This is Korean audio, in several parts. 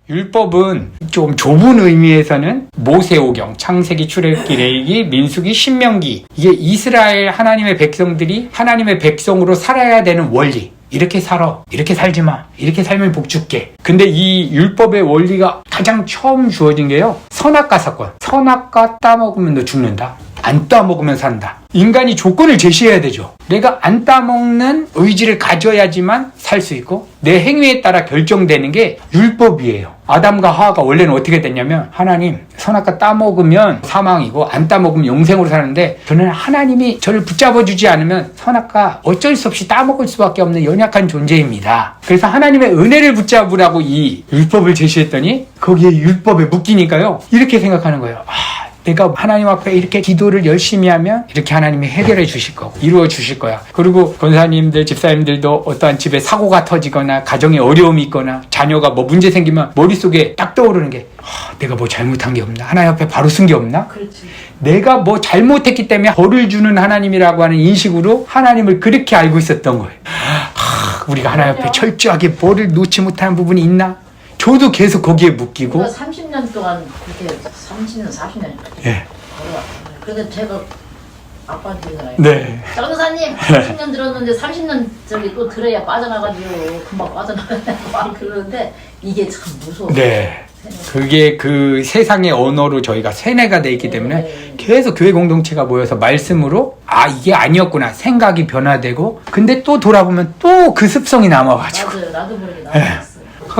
율법은 좀 좁은 의미에서는 모세오경, 창세기, 출애굽기, 레위기, 민수기, 신명기, 이게 이스라엘 하나님의 백성들이 하나님의 백성으로 살아야 되는 원리. 이렇게 살아, 이렇게 살지 마, 이렇게 살면 복 줄게. 근데 이 율법의 원리가 가장 처음 주어진 게요, 선악과 사건. 선악과 따먹으면 너 죽는다, 안 따먹으면 산다. 인간이 조건을 제시해야 되죠. 내가 안 따먹는 의지를 가져야지만 살 수 있고, 내 행위에 따라 결정되는 게 율법이에요. 아담과 하와가 원래는 어떻게 됐냐면, 하나님, 선악과 따먹으면 사망이고 안 따먹으면 영생으로 사는데, 저는 하나님이 저를 붙잡아주지 않으면 선악과 어쩔 수 없이 따먹을 수밖에 없는 연약한 존재입니다. 그래서 하나님의 은혜를 붙잡으라고 이 율법을 제시했더니, 거기에 율법에 묶이니까요, 이렇게 생각하는 거예요. 내가 하나님 앞에 이렇게 기도를 열심히 하면 이렇게 하나님이 해결해 주실 거고 이루어 주실 거야. 그리고 권사님들, 집사님들도 어떠한 집에 사고가 터지거나 가정에 어려움이 있거나 자녀가 뭐 문제 생기면 머릿속에 딱 떠오르는 게, 내가 뭐 잘못한 게 없나? 하나님 앞에 바로 쓴 게 없나? 그렇지. 내가 뭐 잘못했기 때문에 벌을 주는 하나님이라고 하는 인식으로 하나님을 그렇게 알고 있었던 거예요. 우리가 하나님 앞에 철저하게 벌을 놓지 못하는 부분이 있나? 저도 계속 거기에 묶이고. 우리가 30년 동안 그렇게 30년, 40년 예. 걸어왔잖아요. 그래서 제가 아빠한테 그러잖아요. 네. 전도사님 30년 들었는데 30년 저기 또 들어야 빠져나가지고 금방 빠져나가냐고 막 그러는데 이게 참 무서워요. 네. 그게 그 세상의 언어로 저희가 세뇌가 돼 있기 때문에 계속 교회 공동체가 모여서 말씀으로 이게 아니었구나 생각이 변화되고, 근데 또 돌아보면 또 그 습성이 남아가지고. 맞아요. 나도 모르게 남았어요.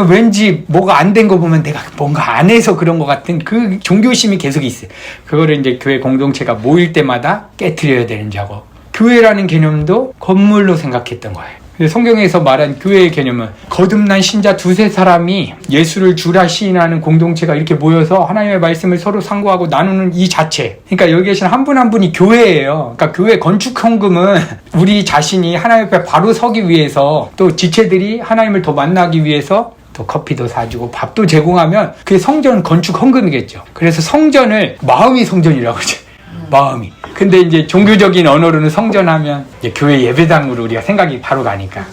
왠지 뭐가 안 된 거 보면 내가 뭔가 안 해서 그런 것 같은 그 종교심이 계속 있어요. 그거를 이제 교회 공동체가 모일 때마다 깨트려야 되는 작업. 교회라는 개념도 건물로 생각했던 거예요. 성경에서 말한 교회의 개념은 거듭난 신자 두세 사람이 예수를 주라 시인하는 공동체가 이렇게 모여서 하나님의 말씀을 서로 상고하고 나누는 이 자체. 그러니까 여기 계신 한 분 한 분이 교회예요. 그러니까 교회 건축 헌금은 우리 자신이 하나님 앞에 바로 서기 위해서, 또 지체들이 하나님을 더 만나기 위해서 또 커피도 사주고 밥도 제공하면 그게 성전 건축 헌금이겠죠. 그래서 성전을 마음이 성전이라고 하죠. 마음이. 근데 이제 종교적인 언어로는 성전하면 이제 교회 예배당으로 우리가 생각이 바로 가니까.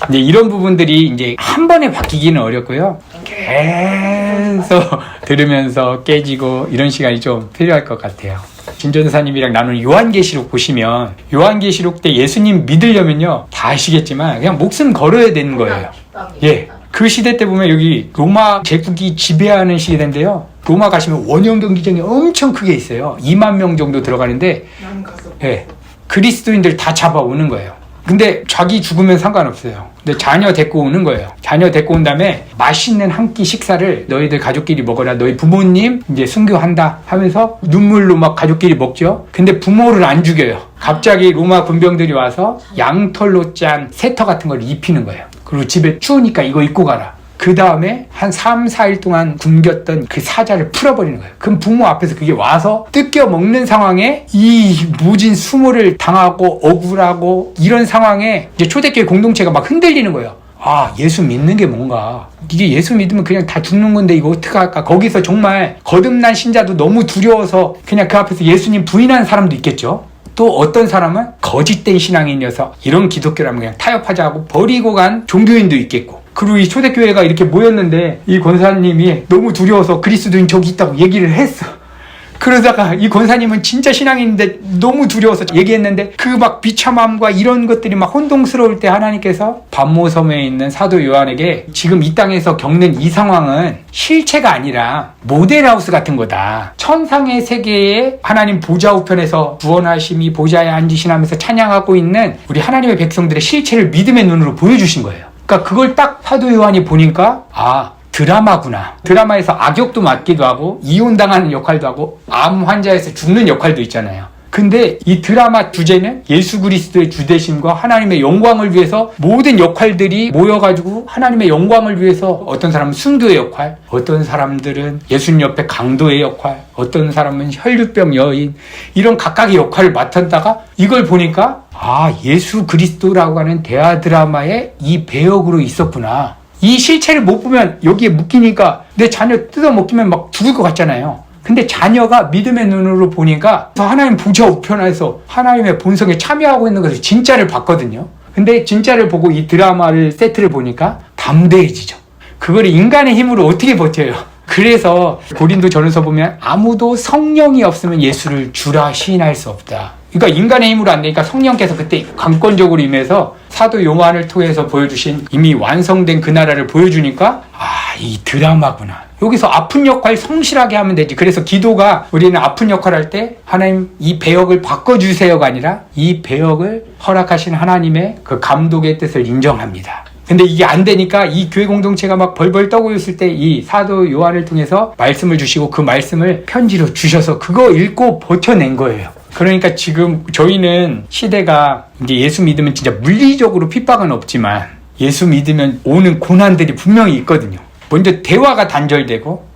이제 이런 부분들이 이제 한 번에 바뀌기는 어렵고요. 계속 들으면서 깨지고 이런 시간이 좀 필요할 것 같아요. 진전사님이랑 나누는 요한계시록 보시면, 요한계시록 때 예수님 믿으려면요, 다 아시겠지만 그냥 목숨 걸어야 되는 거예요. 예. 그 시대 때 보면 여기 로마 제국이 지배하는 시대인데요. 로마 가시면 원형 경기장이 엄청 크게 있어요. 2만 명 정도 들어가는데, 예, 그리스도인들 다 잡아오는 거예요. 근데 자기 죽으면 상관없어요. 근데 자녀 데리고 오는 거예요. 자녀 데리고 온 다음에 맛있는 한 끼 식사를 너희들 가족끼리 먹어라. 너희 부모님 이제 순교한다 하면서 눈물로 막 가족끼리 먹죠. 근데 부모를 안 죽여요. 갑자기 로마 군병들이 와서 양털로 짠 세터 같은 걸 입히는 거예요. 그리고 집에 추우니까 이거 입고 가라. 그 다음에 한 3, 4일 동안 굶겼던 그 사자를 풀어버리는 거예요. 그럼 부모 앞에서 그게 와서 뜯겨 먹는 상황에 이 무진 수모를 당하고 억울하고 이런 상황에 이제 초대교회 공동체가 막 흔들리는 거예요. 예수 믿는 게 뭔가. 이게 예수 믿으면 그냥 다 죽는 건데 이거 어떡할까. 거기서 정말 거듭난 신자도 너무 두려워서 그냥 그 앞에서 예수님 부인하는 사람도 있겠죠. 또 어떤 사람은 거짓된 신앙인이어서 이런 기독교라면 그냥 타협하자 하고 버리고 간 종교인도 있겠고. 그리고 이 초대교회가 이렇게 모였는데 이 권사님이 너무 두려워서 그리스도인 저기 있다고 얘기를 했어. 그러다가 이 권사님은 진짜 신앙인인데 너무 두려워서 얘기했는데 그 막 비참함과 이런 것들이 막 혼동스러울 때 하나님께서 반모섬에 있는 사도 요한에게 지금 이 땅에서 겪는 이 상황은 실체가 아니라 모델하우스 같은 거다. 천상의 세계에 하나님 보좌 우편에서 구원하심이 보좌에 앉으시나면서 찬양하고 있는 우리 하나님의 백성들의 실체를 믿음의 눈으로 보여주신 거예요. 그러니까 그걸 딱 사도 요한이 보니까 드라마구나. 드라마에서 악역도 맡기도 하고 이혼당하는 역할도 하고 암 환자에서 죽는 역할도 있잖아요. 근데 이 드라마 주제는 예수 그리스도의 주되심과 하나님의 영광을 위해서 모든 역할들이 모여가지고 하나님의 영광을 위해서, 어떤 사람은 순교의 역할, 어떤 사람들은 예수님 옆에 강도의 역할, 어떤 사람은 혈류병 여인, 이런 각각의 역할을 맡았다가 이걸 보니까 예수 그리스도라고 하는 대하 드라마에 이 배역으로 있었구나. 이 실체를 못 보면 여기에 묶이니까 내 자녀 뜯어먹기면 막 죽을 것 같잖아요. 근데 자녀가 믿음의 눈으로 보니까 하나님 보좌 우편에서 하나님의 본성에 참여하고 있는 것을 진짜를 봤거든요. 근데 진짜를 보고 이 드라마를 세트를 보니까 담대해지죠. 그거를 인간의 힘으로 어떻게 버텨요? 그래서 고린도 전서 보면 아무도 성령이 없으면 예수를 주라 시인할 수 없다. 그러니까 인간의 힘으로 안 되니까 성령께서 그때 강권적으로 임해서 사도 요한을 통해서 보여주신 이미 완성된 그 나라를 보여주니까 이 드라마구나. 여기서 아픈 역할 성실하게 하면 되지. 그래서 기도가 우리는 아픈 역할 할 때 하나님 이 배역을 바꿔주세요가 아니라 이 배역을 허락하신 하나님의 그 감독의 뜻을 인정합니다. 근데 이게 안 되니까 이 교회 공동체가 막 벌벌 떠고 있을 때 이 사도 요한을 통해서 말씀을 주시고 그 말씀을 편지로 주셔서 그거 읽고 버텨낸 거예요. 그러니까 지금 저희는 시대가 이제 예수 믿으면 진짜 물리적으로 핍박은 없지만 예수 믿으면 오는 고난들이 분명히 있거든요. 먼저 대화가 단절되고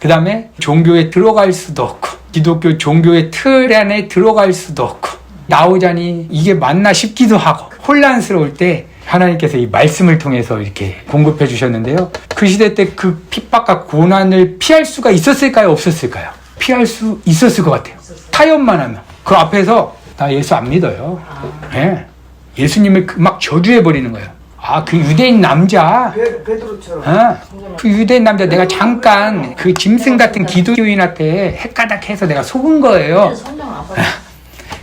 그 다음에 종교에 들어갈 수도 없고 기독교 종교의 틀 안에 들어갈 수도 없고 나오자니 이게 맞나 싶기도 하고 혼란스러울 때 하나님께서 이 말씀을 통해서 이렇게 공급해 주셨는데요. 그 시대 때 그 핍박과 고난을 피할 수가 있었을까요? 없었을까요? 피할 수 있었을 것 같아요. 타협만 하면. 그 앞에서 나 예수 안 믿어요. 네. 예수님을 막 저주해버리는 거예요. 그 유대인 남자. 베드로처럼. 그 유대인 남자 내가 잠깐 그 짐승 같은 기독교인한테 헷가닥해서 내가 속은 거예요.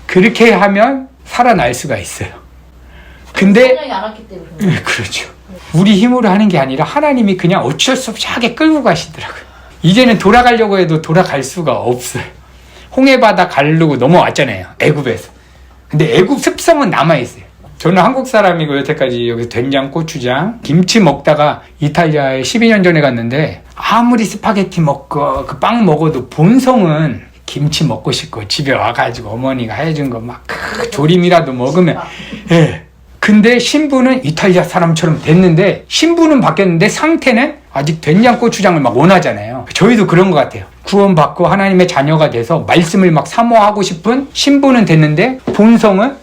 그렇게 하면 살아날 수가 있어요. 근데 성령이 안 왔기 때문에. 그렇죠. 우리 힘으로 하는 게 아니라 하나님이 그냥 어쩔 수 없이 하게 끌고 가시더라고요. 이제는 돌아가려고 해도 돌아갈 수가 없어요. 홍해바다 가르고 넘어왔잖아요. 애굽에서. 근데 애굽 습성은 남아있어요. 저는 한국 사람이고 여태까지 여기 된장, 고추장, 김치 먹다가 이탈리아에 12년 전에 갔는데 아무리 스파게티 먹고 그 빵 먹어도 본성은 김치 먹고 싶고 집에 와가지고 어머니가 해준 거 막 조림이라도 먹으면 예. 근데 신부는 이탈리아 사람처럼 됐는데 신부는 바뀌었는데 상태는 아직 된장고추장을 막 원하잖아요. 저희도 그런 것 같아요. 구원받고 하나님의 자녀가 돼서 말씀을 막 사모하고 싶은 신부는 됐는데 본성은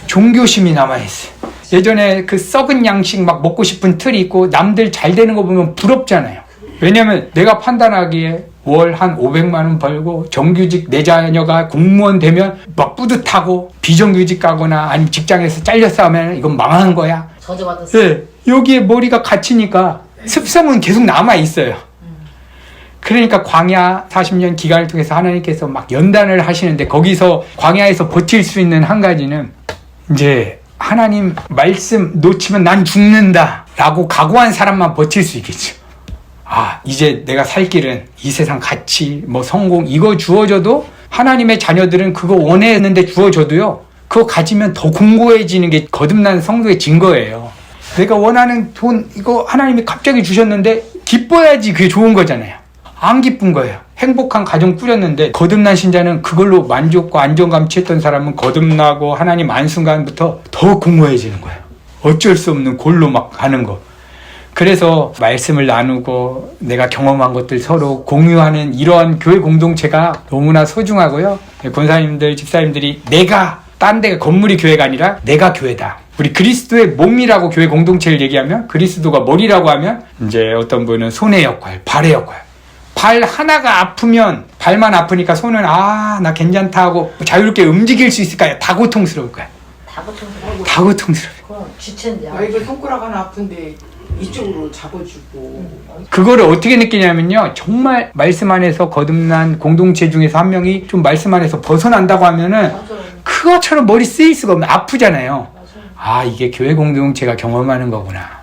종교심이 남아있어요. 예전에 그 썩은 양식 막 먹고 싶은 틀이 있고 남들 잘 되는 거 보면 부럽잖아요. 왜냐면 내가 판단하기에 월 한 500만 원 벌고 정규직 내 자녀가 공무원 되면 막 뿌듯하고 비정규직 가거나 아니면 직장에서 잘렸어 하면 이건 망한 거야. 저주받았어. 네, 여기에 머리가 갇히니까 습성은 계속 남아있어요. 그러니까 광야 40년 기간을 통해서 하나님께서 막 연단을 하시는데 거기서 광야에서 버틸 수 있는 한 가지는 이제 하나님 말씀 놓치면 난 죽는다 라고 각오한 사람만 버틸 수 있겠죠. 이제 내가 살 길은 이 세상 가치, 성공 이거 주어져도 하나님의 자녀들은 그거 원했는데 주어져도요. 그거 가지면 더 공고해지는 게 거듭난 성도의 증거예요. 내가 원하는 돈 이거 하나님이 갑자기 주셨는데 기뻐야지 그게 좋은 거잖아요. 안 기쁜 거예요. 행복한 가정 꾸렸는데 거듭난 신자는 그걸로 만족과 안정감 취했던 사람은 거듭나고 하나님 안 순간부터 더 공고해지는 거예요. 어쩔 수 없는 골로 막 가는 거. 그래서 말씀을 나누고 내가 경험한 것들 서로 공유하는 이러한 교회 공동체가 너무나 소중하고요. 권사님들, 집사님들이 내가 딴 데가 건물이 교회가 아니라 내가 교회다. 우리 그리스도의 몸이라고 교회 공동체를 얘기하면 그리스도가 머리라고 하면 이제 어떤 분은 손의 역할, 발의 역할. 발 하나가 아프면 발만 아프니까 손은 나 괜찮다 하고 자유롭게 움직일 수 있을까요? 다 고통스러울 거야. 다 고통스러워. 다 고통스러워. 그럼 지체인데. 이거 손가락 하나 아픈데 이쪽으로 잡아주고. 그거를 어떻게 느끼냐면요. 정말 말씀 안에서 거듭난 공동체 중에서 한 명이 좀 말씀 안에서 벗어난다고 하면은 그것처럼 머리 쓰일 수가 없는 아프잖아요. 이게 교회 공동체가 경험하는 거구나.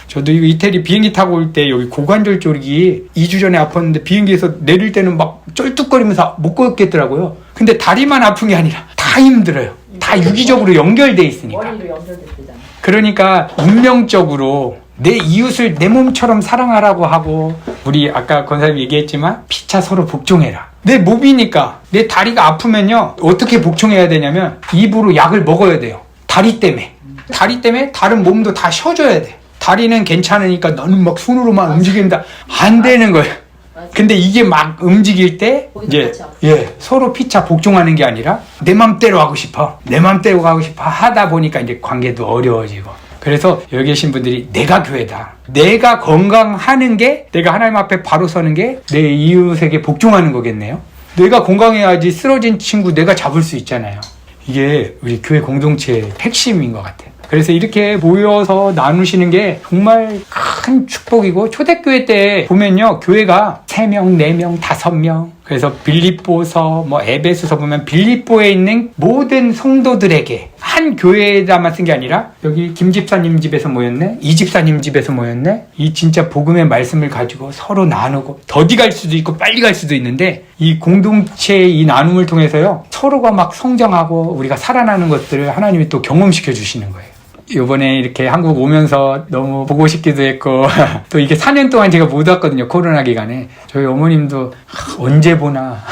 저도 이거 이태리 비행기 타고 올 때 여기 고관절 쪽이 2주 전에 아팠는데 비행기에서 내릴 때는 막 쩔뚝거리면서 못 걷겠더라고요. 근데 다리만 아픈 게 아니라 다 힘들어요. 다 유기적으로 연결돼 있으니까. 머리로 연결됐잖아. 그러니까 운명적으로 내 이웃을 내 몸처럼 사랑하라고 하고 우리 아까 권사님 얘기했지만 피차 서로 복종해라. 내 몸이니까 내 다리가 아프면요 어떻게 복종해야 되냐면 입으로 약을 먹어야 돼요. 다리 때문에 다른 몸도 다 쉬어줘야 돼. 다리는 괜찮으니까 너는 막 손으로만 움직인다. 안 되는 거예요. 근데 이게 막 움직일 때 이제 서로 피차 복종하는 게 아니라 내 맘대로 하고 싶어 하다 보니까 이제 관계도 어려워지고. 그래서 여기 계신 분들이 내가 교회다. 내가 건강하는 게 내가 하나님 앞에 바로 서는 게 내 이웃에게 복종하는 거겠네요. 내가 건강해야지 쓰러진 친구 내가 잡을 수 있잖아요. 이게 우리 교회 공동체의 핵심인 것 같아요. 그래서 이렇게 모여서 나누시는 게 정말 큰 축복이고, 초대교회 때 보면요, 교회가 3명, 4명, 5명, 그래서 빌립보서, 에베소서 보면 빌립보에 있는 모든 성도들에게 한 교회에다만 쓴 게 아니라, 여기 김 집사님 집에서 모였네, 이 집사님 집에서 모였네, 이 진짜 복음의 말씀을 가지고 서로 나누고, 더디 갈 수도 있고 빨리 갈 수도 있는데, 이 공동체의 이 나눔을 통해서요, 서로가 막 성장하고 우리가 살아나는 것들을 하나님이 또 경험시켜 주시는 거예요. 이번에 이렇게 한국 오면서 너무 보고 싶기도 했고, 또 이게 4년 동안 제가 못 왔거든요, 코로나 기간에. 저희 어머님도 언제 보나.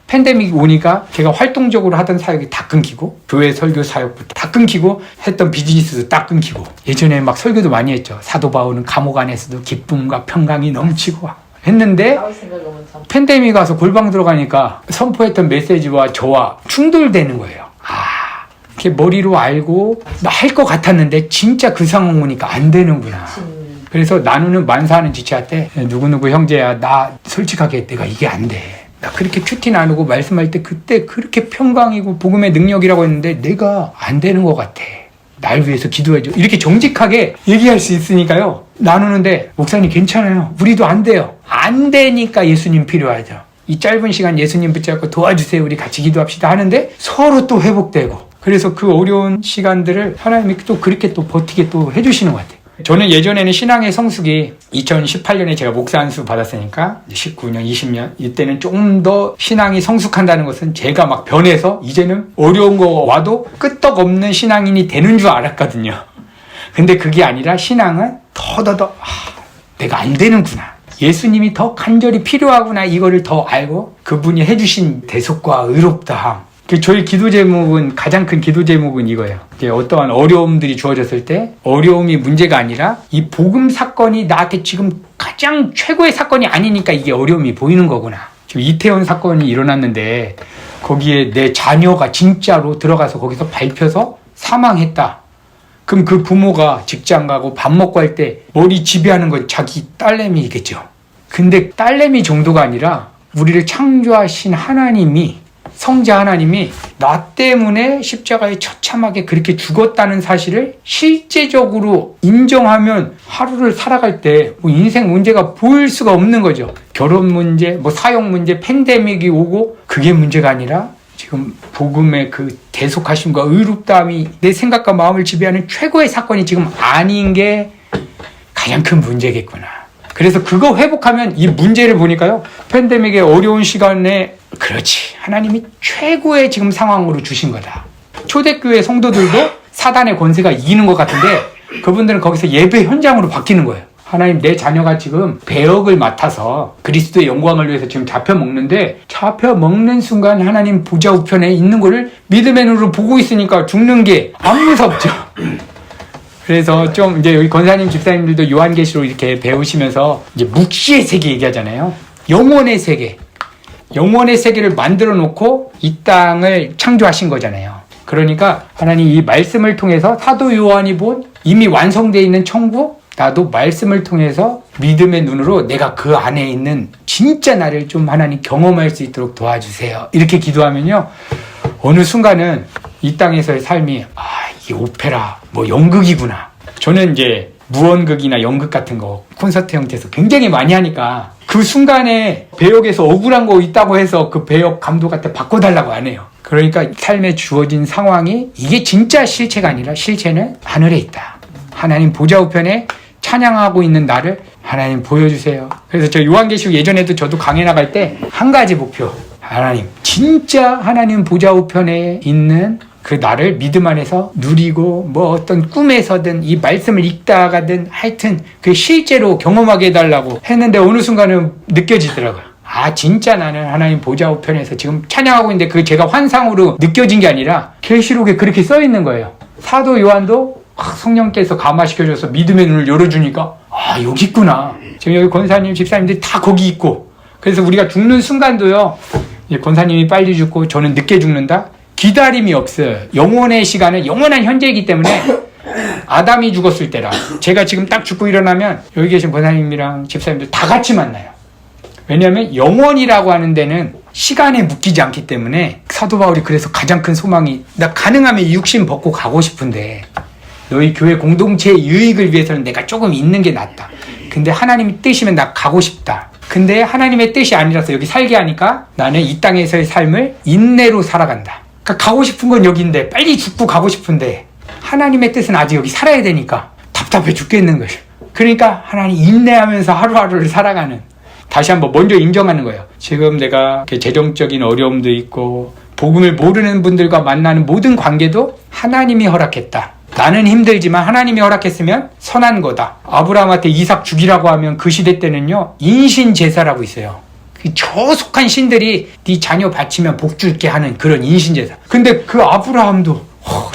팬데믹 오니까 제가 활동적으로 하던 사역이 다 끊기고, 교회 설교 사역부터 다 끊기고, 했던 비즈니스도 다 끊기고. 예전에 막 설교도 많이 했죠. 사도 바울은 감옥 안에서도 기쁨과 평강이 넘치고 했는데, 팬데믹 와서 골방 들어가니까 선포했던 메시지와 저와 충돌되는 거예요. 이렇게 머리로 알고 할 것 같았는데 진짜 그 상황 오니까 안 되는구나. 그래서 나누는 만사하는 지체할 때, 누구누구 형제야, 나 솔직하게 내가 이게 안 돼. 나 그렇게 큐티 나누고 말씀할 때 그때 그렇게 평강이고 복음의 능력이라고 했는데 내가 안 되는 것 같아. 날 위해서 기도해줘. 이렇게 정직하게 얘기할 수 있으니까요. 나누는데, 목사님 괜찮아요. 우리도 안 돼요. 안 되니까 예수님 필요하죠. 이 짧은 시간 예수님 붙잡고 도와주세요. 우리 같이 기도합시다 하는데 서로 또 회복되고, 그래서 그 어려운 시간들을 하나님이 또 그렇게 또 버티게 또 해주시는 것 같아요. 저는 예전에는 신앙의 성숙이 2018년에 제가 목사 안수 받았으니까 19년, 20년 이때는 좀 더 신앙이 성숙한다는 것은 제가 막 변해서 이제는 어려운 거 와도 끄떡없는 신앙인이 되는 줄 알았거든요. 근데 그게 아니라 신앙은 더더더 내가 안 되는구나. 예수님이 더 간절히 필요하구나. 이거를 더 알고 그분이 해주신 대속과 의롭다함. 저희 기도 제목은, 가장 큰 기도 제목은 이거예요. 어떠한 어려움들이 주어졌을 때 어려움이 문제가 아니라 이 복음 사건이 나한테 지금 가장 최고의 사건이 아니니까 이게 어려움이 보이는 거구나. 지금 이태원 사건이 일어났는데 거기에 내 자녀가 진짜로 들어가서 거기서 밟혀서 사망했다. 그럼 그 부모가 직장 가고 밥 먹고 할 때 머리 지배하는 건 자기 딸내미이겠죠. 근데 딸내미 정도가 아니라 우리를 창조하신 하나님이, 성자 하나님이 나 때문에 십자가에 처참하게 그렇게 죽었다는 사실을 실제적으로 인정하면 하루를 살아갈 때 인생 문제가 보일 수가 없는 거죠. 결혼 문제, 사역 문제, 팬데믹이 오고, 그게 문제가 아니라 지금 복음의 그 대속하심과 의롭다함이 내 생각과 마음을 지배하는 최고의 사건이 지금 아닌 게 가장 큰 문제겠구나. 그래서 그거 회복하면 이 문제를 보니까요, 팬데믹의 어려운 시간에 그렇지, 하나님이 최고의 지금 상황으로 주신 거다. 초대교회 성도들도 사단의 권세가 이기는 것 같은데 그분들은 거기서 예배 현장으로 바뀌는 거예요. 하나님, 내 자녀가 지금 배역을 맡아서 그리스도의 영광을 위해서 지금 잡혀먹는데, 잡혀먹는 순간 하나님 보좌 우편에 있는 거를 믿음의 눈으로 보고 있으니까 죽는 게 안 무섭죠. 그래서 좀 이제 여기 권사님, 집사님들도 요한계시록 이렇게 배우시면서 이제 묵시의 세계 얘기하잖아요. 영원의 세계. 영원의 세계를 만들어 놓고 이 땅을 창조하신 거잖아요. 그러니까 하나님 이 말씀을 통해서 사도 요한이 본 이미 완성되어 있는 천국, 나도 말씀을 통해서 믿음의 눈으로 내가 그 안에 있는 진짜 나를 좀 하나님 경험할 수 있도록 도와주세요. 이렇게 기도하면요, 어느 순간은 이 땅에서의 삶이 이게 오페라, 연극이구나. 저는 이제 무언극이나 연극 같은 거 콘서트 형태에서 굉장히 많이 하니까 그 순간에 배역에서 억울한 거 있다고 해서 그 배역 감독한테 바꿔달라고 안 해요. 그러니까 삶에 주어진 상황이 이게 진짜 실체가 아니라 실체는 하늘에 있다. 하나님 보좌 우편에 찬양하고 있는 나를 하나님 보여주세요. 그래서 저 요한계시록 예전에도 저도 강해 나갈 때 한 가지 목표, 하나님 진짜 하나님 보좌 우편에 있는 그 나를 믿음 안에서 누리고 어떤 꿈에서든 이 말씀을 읽다가든 하여튼 그 실제로 경험하게 해달라고 했는데 어느 순간은 느껴지더라고요. 진짜 나는 하나님 보좌 우편에서 지금 찬양하고 있는데 그게 제가 환상으로 느껴진 게 아니라 계시록에 그렇게 써 있는 거예요. 사도 요한도 성령께서 감화시켜줘서 믿음의 눈을 열어주니까 여기 있구나. 지금 여기 권사님, 집사님들이 다 거기 있고, 그래서 우리가 죽는 순간도요, 권사님이 빨리 죽고 저는 늦게 죽는다? 기다림이 없어요. 영원의 시간은 영원한 현재이기 때문에 아담이 죽었을 때라 제가 지금 딱 죽고 일어나면 여기 계신 권사님이랑 집사님들 다 같이 만나요. 왜냐하면 영원이라고 하는 데는 시간에 묶이지 않기 때문에 사도 바울이 그래서 가장 큰 소망이, 나 가능하면 이 육신 벗고 가고 싶은데 너희 교회 공동체의 유익을 위해서는 내가 조금 있는 게 낫다. 근데 하나님의 뜻이면 나 가고 싶다. 근데 하나님의 뜻이 아니라서 여기 살게 하니까 나는 이 땅에서의 삶을 인내로 살아간다. 그러니까 가고 싶은 건 여기인데 빨리 죽고 가고 싶은데 하나님의 뜻은 아직 여기 살아야 되니까 답답해 죽겠는 거예요. 그러니까 하나님 인내하면서 하루하루를 살아가는, 다시 한번 먼저 인정하는 거예요. 지금 내가 재정적인 어려움도 있고 복음을 모르는 분들과 만나는 모든 관계도 하나님이 허락했다. 나는 힘들지만 하나님이 허락했으면 선한 거다. 아브라함한테 이삭 죽이라고 하면 그 시대 때는요, 인신제사라고 있어요. 저속한 신들이 네 자녀 바치면 복 줄게 하는 그런 인신제사. 근데 그 아브라함도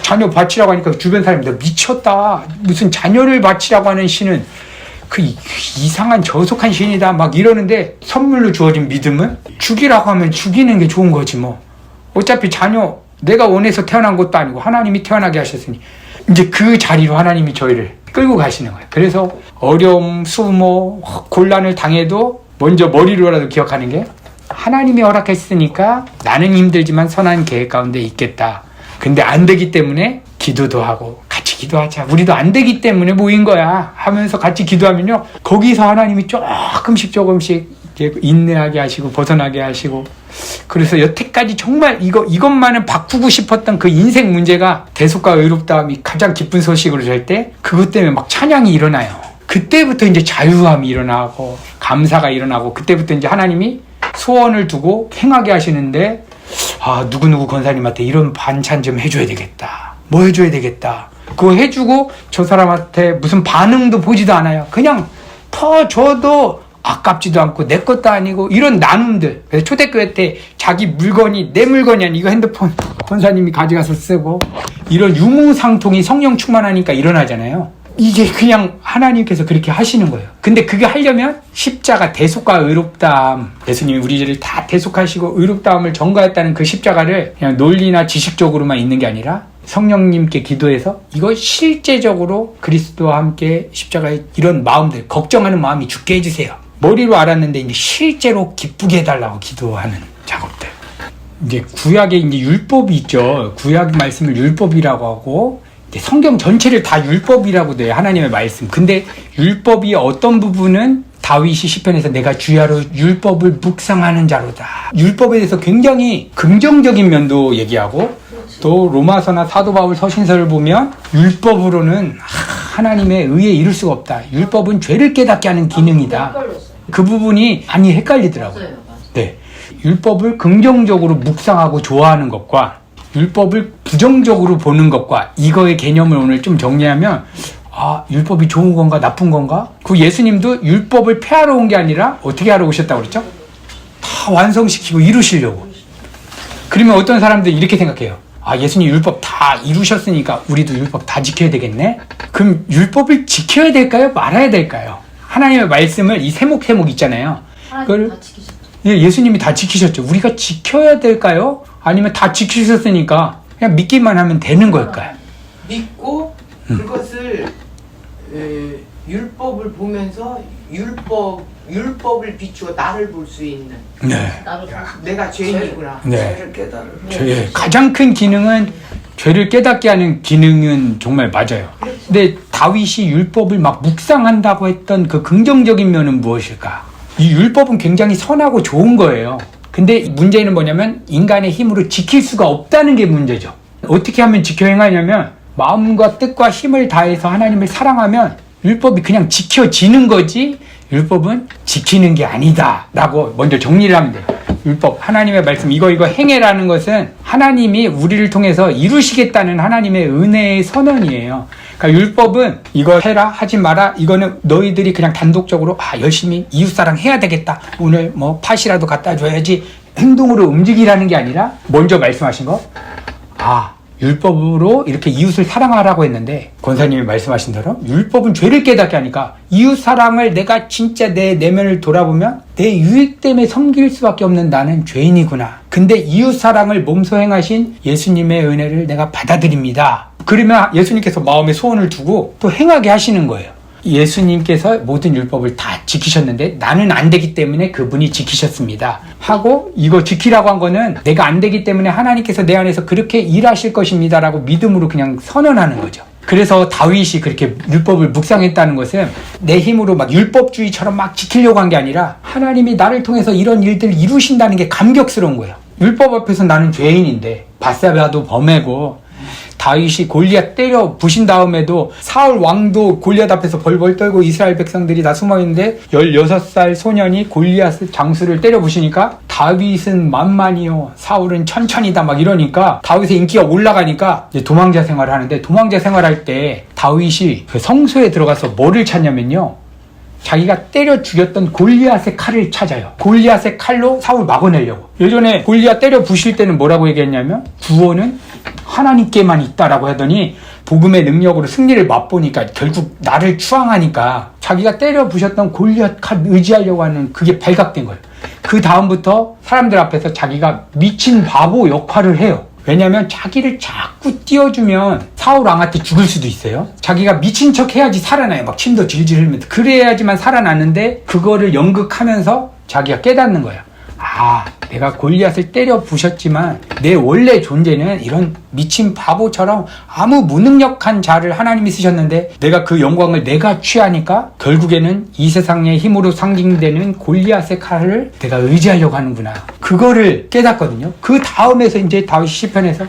자녀 바치라고 하니까 주변 사람이 너 미쳤다. 무슨 자녀를 바치라고 하는 신은 그 이상한 저속한 신이다 막 이러는데, 선물로 주어진 믿음은 죽이라고 하면 죽이는 게 좋은 거지 뭐. 어차피 자녀 내가 원해서 태어난 것도 아니고 하나님이 태어나게 하셨으니 이제 그 자리로 하나님이 저희를 끌고 가시는 거예요. 그래서 어려움, 수모, 곤란을 당해도 먼저 머리로라도 기억하는 게 하나님이 허락했으니까 나는 힘들지만 선한 계획 가운데 있겠다. 근데 안 되기 때문에 기도도 하고 같이 기도하자. 우리도 안 되기 때문에 모인 거야 하면서 같이 기도하면요, 거기서 하나님이 조금씩 인내하게 하시고 벗어나게 하시고. 그래서 여태까지 정말 이것만은 바꾸고 싶었던 그 인생 문제가 대속과 의롭다함이 가장 기쁜 소식으로 될 때 그것 때문에 막 찬양이 일어나요. 그때부터 이제 자유함이 일어나고 감사가 일어나고, 그때부터 이제 하나님이 소원을 두고 행하게 하시는데, 아, 누구누구 권사님한테 이런 반찬 좀 해줘야 되겠다. 뭐 해줘야 되겠다. 그거 해주고 저 사람한테 무슨 반응도 보지도 않아요. 그냥 더 줘도 아깝지도 않고 내 것도 아니고 이런 나눔들. 그래서 초대교회 때 자기 물건이 내 물건이 아니, 이거 핸드폰 권사님이 가져가서 쓰고, 이런 유무상통이 성령 충만하니까 일어나잖아요. 이게 그냥 하나님께서 그렇게 하시는 거예요. 근데 그게 하려면 십자가, 대속과 의롭다함, 예수님이 우리를 다 대속하시고 의롭다함을 전가했다는 그 십자가를 그냥 논리나 지식적으로만 있는 게 아니라 성령님께 기도해서 이거 실제적으로 그리스도와 함께 십자가에 이런 마음들, 걱정하는 마음이 죽게 해주세요. 머리로 알았는데 이제 실제로 기쁘게 해달라고 기도하는 작업들. 이제 구약에 이제 율법이 있죠. 구약 말씀을 율법이라고 하고, 성경 전체를 다 율법이라고 돼요. 하나님의 말씀. 근데 율법이 어떤 부분은 다윗이 시편에서 내가 주야로 율법을 묵상하는 자로다. 율법에 대해서 굉장히 긍정적인 면도 얘기하고, 또 로마서나 사도 바울 서신서를 보면 율법으로는 하나님의 의에 이룰 수가 없다. 율법은 죄를 깨닫게 하는 기능이다. 그 부분이 많이 헷갈리더라고요. 네. 율법을 긍정적으로 묵상하고 좋아하는 것과 율법을 부정적으로 보는 것과, 이거의 개념을 오늘 좀 정리하면, 아, 율법이 좋은 건가 나쁜 건가? 그 예수님도 율법을 폐하러 온 게 아니라 어떻게 하러 오셨다고 그랬죠? 다 완성시키고 이루시려고. 그러면 어떤 사람들이 이렇게 생각해요. 아, 예수님 율법 다 이루셨으니까 우리도 율법 다 지켜야 되겠네? 그럼 율법을 지켜야 될까요? 말아야 될까요? 하나님의 말씀을 이 세목 있잖아요. 그걸 다 지키셨죠. 예수님이 다 지키셨죠. 우리가 지켜야 될까요? 아니면 다 지키셨으니까 그냥 믿기만 하면 되는 걸까요? 믿고 그것을 율법을 보면서 율법을 비추어 나를 볼 수 있는. 네. 내가 죄인이구나. 네. 죄를 깨달을. 가장 큰 기능은, 죄를 깨닫게 하는 기능은 정말 맞아요. 근데 다윗이 율법을 막 묵상한다고 했던 그 긍정적인 면은 무엇일까? 이 율법은 굉장히 선하고 좋은 거예요. 근데 문제는 뭐냐면 인간의 힘으로 지킬 수가 없다는 게 문제죠. 어떻게 하면 지켜 행하냐면, 마음과 뜻과 힘을 다해서 하나님을 사랑하면 율법이 그냥 지켜지는 거지, 율법은 지키는 게 아니다 라고 먼저 정리를 하면 돼요. 율법, 하나님의 말씀, 이거 행해라는 것은 하나님이 우리를 통해서 이루시겠다는 하나님의 은혜의 선언이에요. 그러니까 율법은 이거 해라, 하지 마라, 이거는 너희들이 그냥 단독적으로 열심히 이웃사랑 해야 되겠다, 오늘 뭐 팥이라도 갖다 줘야지, 행동으로 움직이라는 게 아니라 먼저 말씀하신 거, 율법으로 이렇게 이웃을 사랑하라고 했는데, 권사님이 말씀하신 대로 율법은 죄를 깨닫게 하니까 이웃 사랑을 내가 진짜 내 내면을 돌아보면 내 유익 때문에 섬길 수밖에 없는 나는 죄인이구나. 근데 이웃 사랑을 몸소 행하신 예수님의 은혜를 내가 받아들입니다. 그러면 예수님께서 마음에 소원을 두고 또 행하게 하시는 거예요. 예수님께서 모든 율법을 다 지키셨는데 나는 안 되기 때문에 그분이 지키셨습니다 하고, 이거 지키라고 한 거는 내가 안 되기 때문에 하나님께서 내 안에서 그렇게 일하실 것입니다 라고 믿음으로 그냥 선언하는 거죠. 그래서 다윗이 그렇게 율법을 묵상했다는 것은 내 힘으로 막 율법주의처럼 막 지키려고 한 게 아니라 하나님이 나를 통해서 이런 일들을 이루신다는 게 감격스러운 거예요. 율법 앞에서 나는 죄인인데 밧세바도 범해고 다윗이 골리앗 때려 부신 다음에도 사울 왕도 골리앗 앞에서 벌벌 떨고 이스라엘 백성들이 다 숨어있는데 16살 소년이 골리앗 장수를 때려 부시니까 다윗은 만만이요 사울은 천천히다 막 이러니까 다윗의 인기가 올라가니까 이제 도망자 생활을 하는데 도망자 생활할 때 다윗이 그 성소에 들어가서 뭐를 찾냐면요 자기가 때려 죽였던 골리앗의 칼을 찾아요. 골리앗의 칼로 사울 막아내려고. 예전에 골리앗 때려 부실 때는 뭐라고 얘기했냐면 구원은 하나님께만 있다라고 하더니 복음의 능력으로 승리를 맛보니까 결국 나를 추앙하니까 자기가 때려 부셨던 골리앗 칼 의지하려고 하는 그게 발각된 거예요. 그 다음부터 사람들 앞에서 자기가 미친 바보 역할을 해요. 왜냐면 자기를 자꾸 띄워주면 사울 왕한테 죽을 수도 있어요. 자기가 미친 척 해야지 살아나요. 막 침도 질질 흘리면서 그래야지만 살아나는데 그거를 연극하면서 자기가 깨닫는 거예요. 아, 내가 골리앗을 때려 부셨지만 내 원래 존재는 이런 미친 바보처럼 아무 무능력한 자를 하나님이 쓰셨는데 내가 그 영광을 내가 취하니까 결국에는 이 세상의 힘으로 상징되는 골리앗의 칼을 내가 의지하려고 하는구나. 그거를 깨닫거든요. 그 다음에서 이제 다윗 시편에서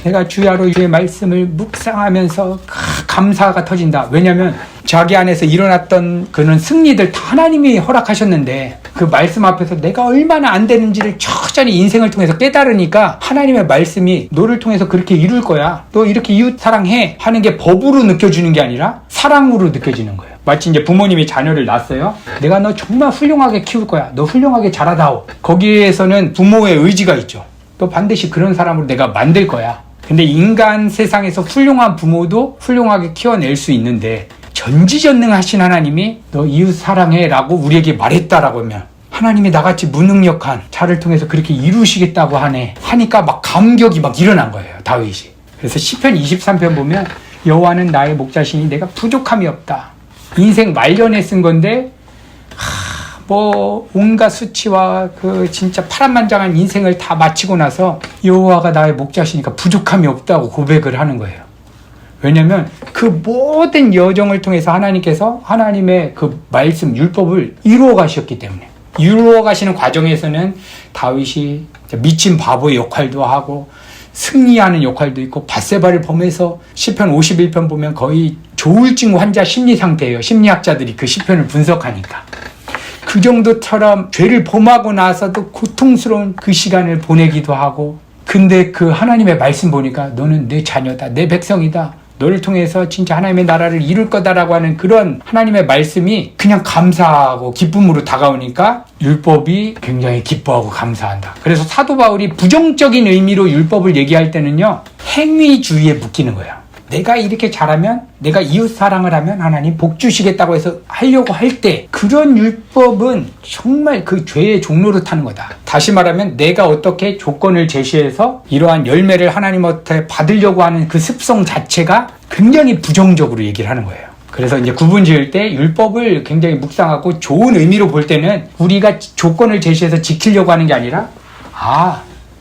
내가 주야로 주의 말씀을 묵상하면서 감사가 터진다. 왜냐하면 자기 안에서 일어났던 그런 승리들 다 하나님이 허락하셨는데 그 말씀 앞에서 내가 얼마나 안 되는지를 천천히 인생을 통해서 깨달으니까 하나님의 말씀이 너를 통해서 그렇게 이룰 거야. 너 이렇게 이웃 사랑해 하는 게 법으로 느껴지는 게 아니라 사랑으로 느껴지는 거예요. 마치 이제 부모님이 자녀를 낳았어요. 내가 너 정말 훌륭하게 키울 거야. 너 훌륭하게 자라다오. 거기에서는 부모의 의지가 있죠. 너 반드시 그런 사람으로 내가 만들 거야. 근데 인간 세상에서 훌륭한 부모도 훌륭하게 키워낼 수 있는데 전지전능하신 하나님이 너 이웃 사랑해 라고 우리에게 말했다라고 하면 하나님이 나같이 무능력한 자를 통해서 그렇게 이루시겠다고 하네 하니까 막 감격이 막 일어난 거예요. 다윗이. 그래서 시편 23편 보면 여호와는 나의 목자시니 내가 부족함이 없다. 인생 말년에 쓴 건데 뭐 온갖 수치와 그 진짜 파란만장한 인생을 다 마치고 나서 여호와가 나의 목자시니까 부족함이 없다고 고백을 하는 거예요. 왜냐하면 그 모든 여정을 통해서 하나님께서 하나님의 그 말씀 율법을 이루어 가셨기 때문에 이루어 가시는 과정에서는 다윗이 미친 바보의 역할도 하고 승리하는 역할도 있고 밧세바를 범해서 시편 51편 보면 거의 조울증 환자 심리 상태예요. 심리학자들이 그 시편을 분석하니까 그 정도처럼 죄를 범하고 나서도 고통스러운 그 시간을 보내기도 하고 근데 그 하나님의 말씀 보니까 너는 내 자녀다. 내 백성이다. 너를 통해서 진짜 하나님의 나라를 이룰 거다라고 하는 그런 하나님의 말씀이 그냥 감사하고 기쁨으로 다가오니까 율법이 굉장히 기뻐하고 감사한다. 그래서 사도 바울이 부정적인 의미로 율법을 얘기할 때는요. 행위주의에 묶이는 거예요. 내가 이렇게 잘하면 내가 이웃 사랑을 하면 하나님 복 주시겠다고 해서 하려고 할 때 그런 율법은 정말 그 죄의 종로로 타는 거다. 다시 말하면 내가 어떻게 조건을 제시해서 이러한 열매를 하나님한테 받으려고 하는 그 습성 자체가 굉장히 부정적으로 얘기를 하는 거예요. 그래서 이제 구분 지을 때 율법을 굉장히 묵상하고 좋은 의미로 볼 때는 우리가 조건을 제시해서 지키려고 하는 게 아니라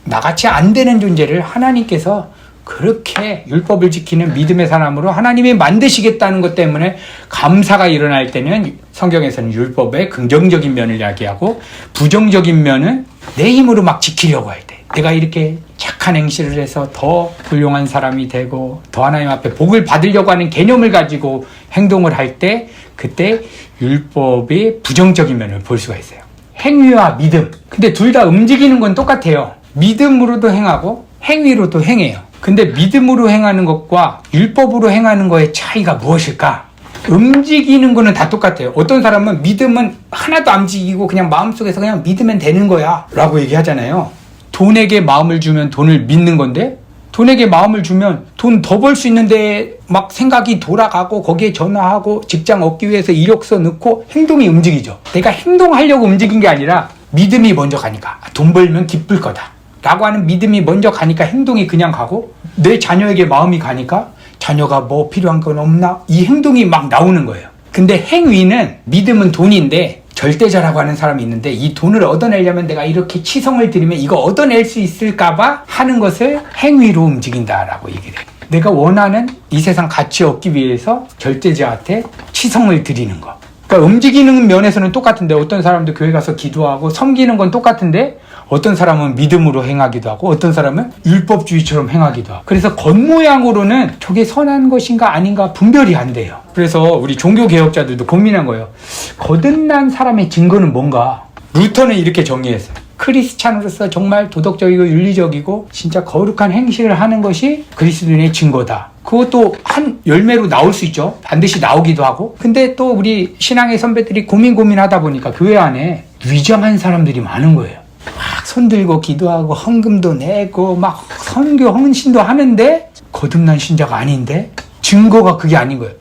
나같이 안 되는 존재를 하나님께서 그렇게 율법을 지키는 믿음의 사람으로 하나님이 만드시겠다는 것 때문에 감사가 일어날 때는 성경에서는 율법의 긍정적인 면을 이야기하고 부정적인 면은 내 힘으로 막 지키려고 할 때 내가 이렇게 착한 행실을 해서 더 훌륭한 사람이 되고 더 하나님 앞에 복을 받으려고 하는 개념을 가지고 행동을 할 때 그때 율법의 부정적인 면을 볼 수가 있어요. 행위와 믿음. 근데 둘 다 움직이는 건 똑같아요. 믿음으로도 행하고 행위로도 행해요. 근데 믿음으로 행하는 것과 율법으로 행하는 거의 차이가 무엇일까? 움직이는 거는 다 똑같아요. 어떤 사람은 믿음은 하나도 안 움직이고 그냥 마음속에서 그냥 믿으면 되는 거야 라고 얘기하잖아요. 돈에게 마음을 주면 돈을 믿는 건데 돈에게 마음을 주면 돈 더 벌 수 있는데 막 생각이 돌아가고 거기에 전화하고 직장 얻기 위해서 이력서 넣고 행동이 움직이죠. 내가 행동하려고 움직인 게 아니라 믿음이 먼저 가니까 돈 벌면 기쁠 거다 라고 하는 믿음이 먼저 가니까 행동이 그냥 가고 내 자녀에게 마음이 가니까 자녀가 뭐 필요한 건 없나? 이 행동이 막 나오는 거예요. 근데 행위는 믿음은 돈인데 절대자라고 하는 사람이 있는데 이 돈을 얻어내려면 내가 이렇게 치성을 들이면 이거 얻어낼 수 있을까 봐 하는 것을 행위로 움직인다라고 얘기를 해요. 내가 원하는 이 세상 가치 얻기 위해서 절대자한테 치성을 드리는 거. 그러니까 움직이는 면에서는 똑같은데 어떤 사람도 교회 가서 기도하고 섬기는 건 똑같은데 어떤 사람은 믿음으로 행하기도 하고 어떤 사람은 율법주의처럼 행하기도 하고 그래서 겉모양으로는 저게 선한 것인가 아닌가 분별이 안 돼요. 그래서 우리 종교개혁자들도 고민한 거예요. 거듭난 사람의 증거는 뭔가? 루터는 이렇게 정의했어요. 크리스찬으로서 정말 도덕적이고 윤리적이고 진짜 거룩한 행실을 하는 것이 그리스도인의 증거다. 그것도 한 열매로 나올 수 있죠. 반드시 나오기도 하고. 근데 또 우리 신앙의 선배들이 고민하다 보니까 교회 안에 위장한 사람들이 많은 거예요. 막 손들고 기도하고 헌금도 내고 막 선교 헌신도 하는데 거듭난 신자가 아닌데 증거가 그게 아닌 거예요.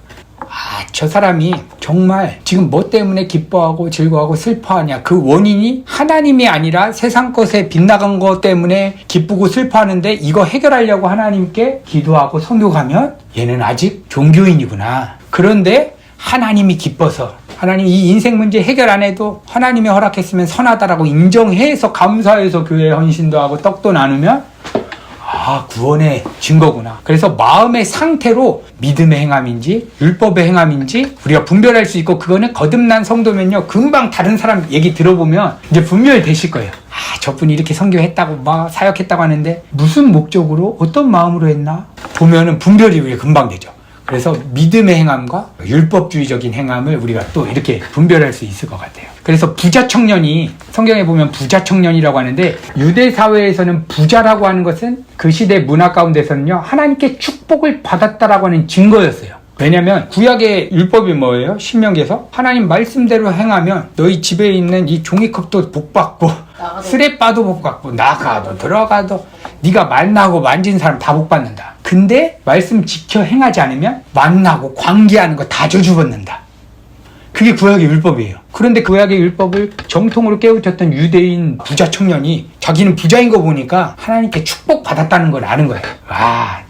저 사람이 정말 지금 뭐 때문에 기뻐하고 즐거워하고 슬퍼하냐 그 원인이 하나님이 아니라 세상 것에 빗나간 것 때문에 기쁘고 슬퍼하는데 이거 해결하려고 하나님께 기도하고 선교가면 얘는 아직 종교인이구나. 그런데 하나님이 기뻐서 하나님 이 인생 문제 해결 안 해도 하나님이 허락했으면 선하다라고 인정해서 감사해서 교회에 헌신도 하고 떡도 나누면 구원의 증거구나. 그래서 마음의 상태로 믿음의 행함인지 율법의 행함인지 우리가 분별할 수 있고 그거는 거듭난 성도면요 금방 다른 사람 얘기 들어보면 이제 분별되실 거예요. 저분이 이렇게 선교했다고 막 사역했다고 하는데 무슨 목적으로 어떤 마음으로 했나 보면은 분별이 우리가 금방 되죠. 그래서 믿음의 행함과 율법주의적인 행함을 우리가 또 이렇게 분별할 수 있을 것 같아요. 그래서 부자 청년이 성경에 보면 부자 청년이라고 하는데 유대 사회에서는 부자라고 하는 것은 그 시대 문화 가운데서는요 하나님께 축복을 받았다라고 하는 증거였어요. 왜냐하면 구약의 율법이 뭐예요? 신명기에서 하나님 말씀대로 행하면 너희 집에 있는 이 종이컵도 복받고 쓰레빠도 복받고 나가도 들어가도 네가 만나고 만진 사람 다 복받는다. 근데 말씀 지켜 행하지 않으면 만나고 관계하는 거 다 저주받는다. 그게 구약의 율법이에요. 그런데 구약의 율법을 정통으로 깨우쳤던 유대인 부자 청년이 자기는 부자인 거 보니까 하나님께 축복받았다는 걸 아는 거예요.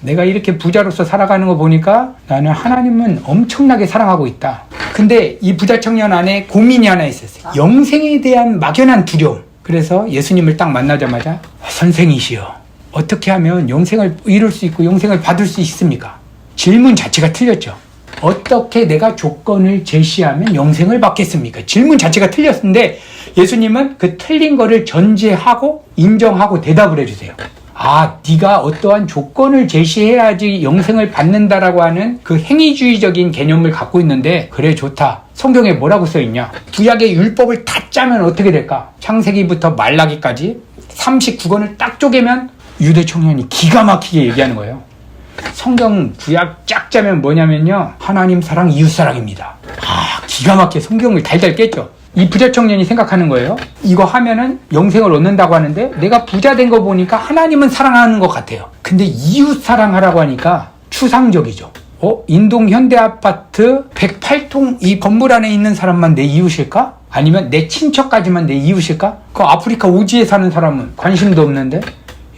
내가 이렇게 부자로서 살아가는 거 보니까 나는 하나님은 엄청나게 사랑하고 있다. 근데 이 부자 청년 안에 고민이 하나 있었어요. 영생에 대한 막연한 두려움. 그래서 예수님을 딱 만나자마자 선생이시여 어떻게 하면 영생을 이룰 수 있고 영생을 받을 수 있습니까? 질문 자체가 틀렸죠. 어떻게 내가 조건을 제시하면 영생을 받겠습니까? 질문 자체가 틀렸는데 예수님은 그 틀린 거를 전제하고 인정하고 대답을 해주세요. 네가 어떠한 조건을 제시해야지 영생을 받는다라고 하는 그 행위주의적인 개념을 갖고 있는데 그래 좋다. 성경에 뭐라고 써있냐? 구약의 율법을 다 짜면 어떻게 될까? 창세기부터 말라기까지 39권을 딱 쪼개면 유대 청년이 기가 막히게 얘기하는 거예요. 성경 구약 쫙 짜면 뭐냐면요 하나님 사랑 이웃 사랑입니다. 기가 막히게 성경을 달달 깼죠. 이 부자 청년이 생각하는 거예요. 이거 하면은 영생을 얻는다고 하는데 내가 부자 된 거 보니까 하나님은 사랑하는 것 같아요. 근데 이웃 사랑하라고 하니까 추상적이죠. 인동 현대아파트 108동 이 건물 안에 있는 사람만 내 이웃일까? 아니면 내 친척까지만 내 이웃일까? 그 아프리카 오지에 사는 사람은 관심도 없는데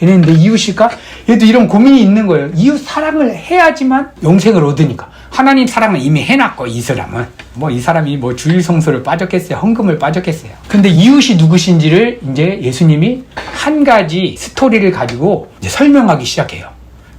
얘는 내 이웃일까? 얘도 이런 고민이 있는 거예요. 이웃 사랑을 해야지만 영생을 얻으니까. 하나님 사랑은 이미 해놨고 이 사람은 이 사람이 주일 성소를 빠졌겠어요? 헌금을 빠졌겠어요? 근데 이웃이 누구신지를 이제 예수님이 한 가지 스토리를 가지고 이제 설명하기 시작해요.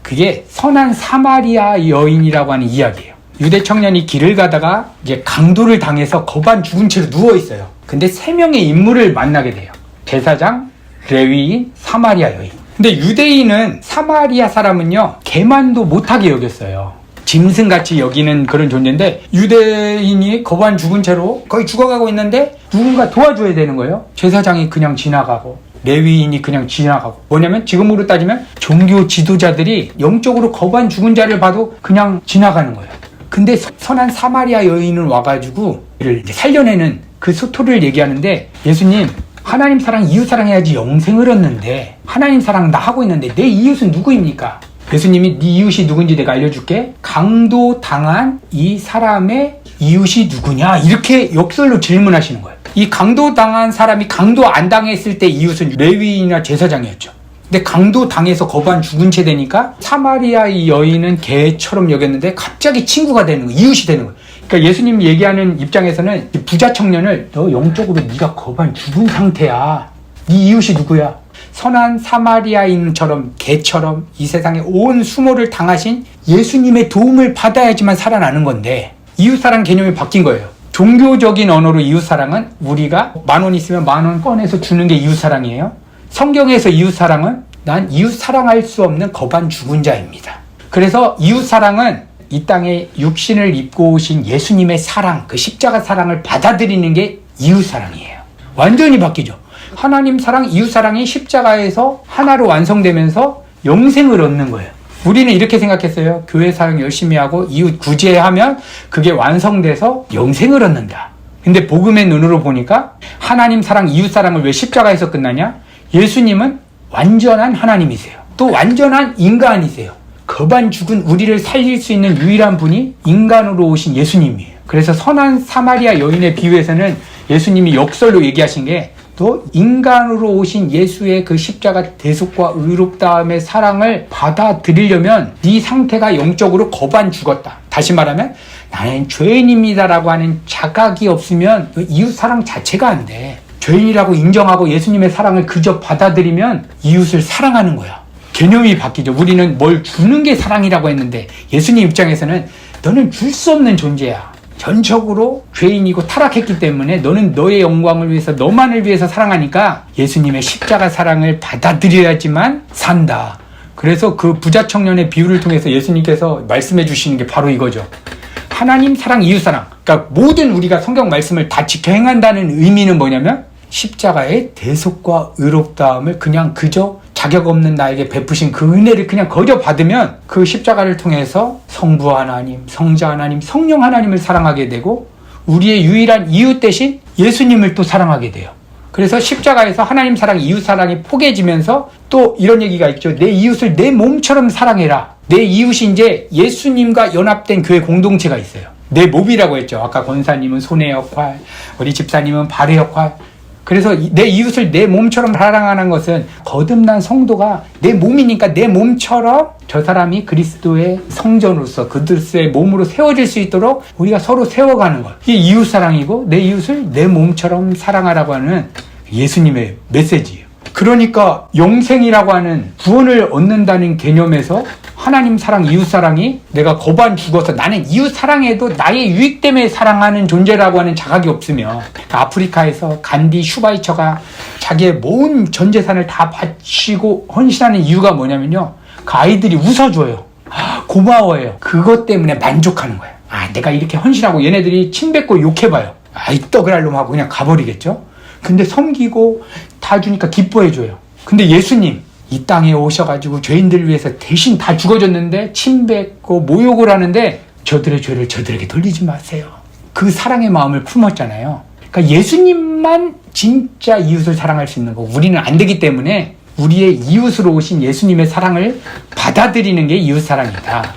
그게 선한 사마리아 여인이라고 하는 이야기예요. 유대 청년이 길을 가다가 이제 강도를 당해서 거반 죽은 채로 누워 있어요. 근데 3명의 인물을 만나게 돼요. 제사장, 레위인, 사마리아 여인. 근데 유대인은 사마리아 사람은요 개만도 못하게 여겼어요. 짐승같이 여기는 그런 존재인데 유대인이 거반 죽은 채로 거의 죽어가고 있는데 누군가 도와줘야 되는 거예요. 제사장이 그냥 지나가고 레위인이 그냥 지나가고 뭐냐면 지금으로 따지면 종교 지도자들이 영적으로 거반 죽은 자를 봐도 그냥 지나가는 거예요. 근데 선한 사마리아 여인은 와가지고 이를 이제 살려내는 그 스토리를 얘기하는데 예수님 하나님 사랑, 이웃 사랑해야지 영생을 얻는데 하나님 사랑 나 하고 있는데 내 이웃은 누구입니까? 예수님이 네 이웃이 누군지 내가 알려줄게. 강도 당한 이 사람의 이웃이 누구냐? 이렇게 역설로 질문하시는 거예요. 이 강도 당한 사람이 강도 안 당했을 때 이웃은 레위인이나 제사장이었죠. 근데 강도 당해서 거반 죽은 채 되니까 사마리아 이 여인은 개처럼 여겼는데 갑자기 친구가 되는 거예요. 이웃이 되는 거예요. 그러니까 예수님이 얘기하는 입장에서는 부자 청년을 너 영적으로 네가 거반 죽은 상태야. 네 이웃이 누구야? 선한 사마리아인처럼 개처럼 이 세상에 온 수모를 당하신 예수님의 도움을 받아야지만 살아나는 건데 이웃사랑 개념이 바뀐 거예요. 종교적인 언어로 이웃사랑은 우리가 10,000원 있으면 10,000원 꺼내서 주는 게 이웃사랑이에요. 성경에서 이웃사랑은 난 이웃 사랑할 수 없는 거반 죽은 자입니다. 그래서 이웃사랑은 이 땅에 육신을 입고 오신 예수님의 사랑, 그 십자가 사랑을 받아들이는 게 이웃사랑이에요. 완전히 바뀌죠. 하나님 사랑, 이웃사랑이 십자가에서 하나로 완성되면서 영생을 얻는 거예요. 우리는 이렇게 생각했어요. 교회 사역 열심히 하고 이웃 구제하면 그게 완성돼서 영생을 얻는다. 근데 복음의 눈으로 보니까 하나님 사랑, 이웃사랑을 왜 십자가에서 끝나냐? 예수님은 완전한 하나님이세요. 또 완전한 인간이세요. 거반 죽은 우리를 살릴 수 있는 유일한 분이 인간으로 오신 예수님이에요. 그래서 선한 사마리아 여인의 비유에서는 예수님이 역설로 얘기하신 게 또 인간으로 오신 예수의 그 십자가 대속과 의롭다함의 사랑을 받아들이려면 네 상태가 영적으로 거반 죽었다. 다시 말하면 나는 죄인입니다라고 하는 자각이 없으면 이웃 사랑 자체가 안 돼. 죄인이라고 인정하고 예수님의 사랑을 그저 받아들이면 이웃을 사랑하는 거야. 개념이 바뀌죠. 우리는 뭘 주는 게 사랑이라고 했는데 예수님 입장에서는 너는 줄 수 없는 존재야. 전적으로 죄인이고 타락했기 때문에 너는 너의 영광을 위해서 너만을 위해서 사랑하니까 예수님의 십자가 사랑을 받아들여야지만 산다. 그래서 그 부자 청년의 비유를 통해서 예수님께서 말씀해 주시는 게 바로 이거죠. 하나님 사랑, 이웃 사랑. 그러니까 모든 우리가 성경 말씀을 다 지켜 행한다는 의미는 뭐냐면 십자가의 대속과 의롭다함을 그냥 그저 자격 없는 나에게 베푸신 그 은혜를 그냥 거저 받으면 그 십자가를 통해서 성부 하나님, 성자 하나님, 성령 하나님을 사랑하게 되고 우리의 유일한 이웃 대신 예수님을 또 사랑하게 돼요. 그래서 십자가에서 하나님 사랑, 이웃 사랑이 포개지면서 또 이런 얘기가 있죠. 내 이웃을 내 몸처럼 사랑해라. 내 이웃이 이제 예수님과 연합된 교회 공동체가 있어요. 내 몸이라고 했죠. 아까 권사님은 손의 역할, 우리 집사님은 발의 역할. 그래서 내 이웃을 내 몸처럼 사랑하는 것은 거듭난 성도가 내 몸이니까 내 몸처럼 저 사람이 그리스도의 성전으로서 그리스도의 몸으로 세워질 수 있도록 우리가 서로 세워가는 것. 이게 이웃사랑이고 내 이웃을 내 몸처럼 사랑하라고 하는 예수님의 메시지예요. 그러니까 영생이라고 하는 구원을 얻는다는 개념에서 하나님 사랑, 이웃 사랑이 내가 거반 죽어서 나는 이웃 사랑해도 나의 유익 때문에 사랑하는 존재라고 하는 자각이 없으며 아프리카에서 간디 슈바이처가 자기의 모든 전 재산을 다 바치고 헌신하는 이유가 뭐냐면요. 그 아이들이 웃어줘요. 고마워해요. 그것 때문에 만족하는 거예요. 내가 이렇게 헌신하고 얘네들이 침뱉고 욕해봐요. 이 떡을 할 놈 하고 그냥 가버리겠죠. 근데 섬기고 다 주니까 기뻐해줘요. 근데 예수님 이 땅에 오셔가지고 죄인들을 위해서 대신 다 죽어줬는데 침뱉고 모욕을 하는데 저들의 죄를 저들에게 돌리지 마세요. 그 사랑의 마음을 품었잖아요. 그러니까 예수님만 진짜 이웃을 사랑할 수 있는 거 우리는 안 되기 때문에 우리의 이웃으로 오신 예수님의 사랑을 받아들이는 게 이웃 사랑이다.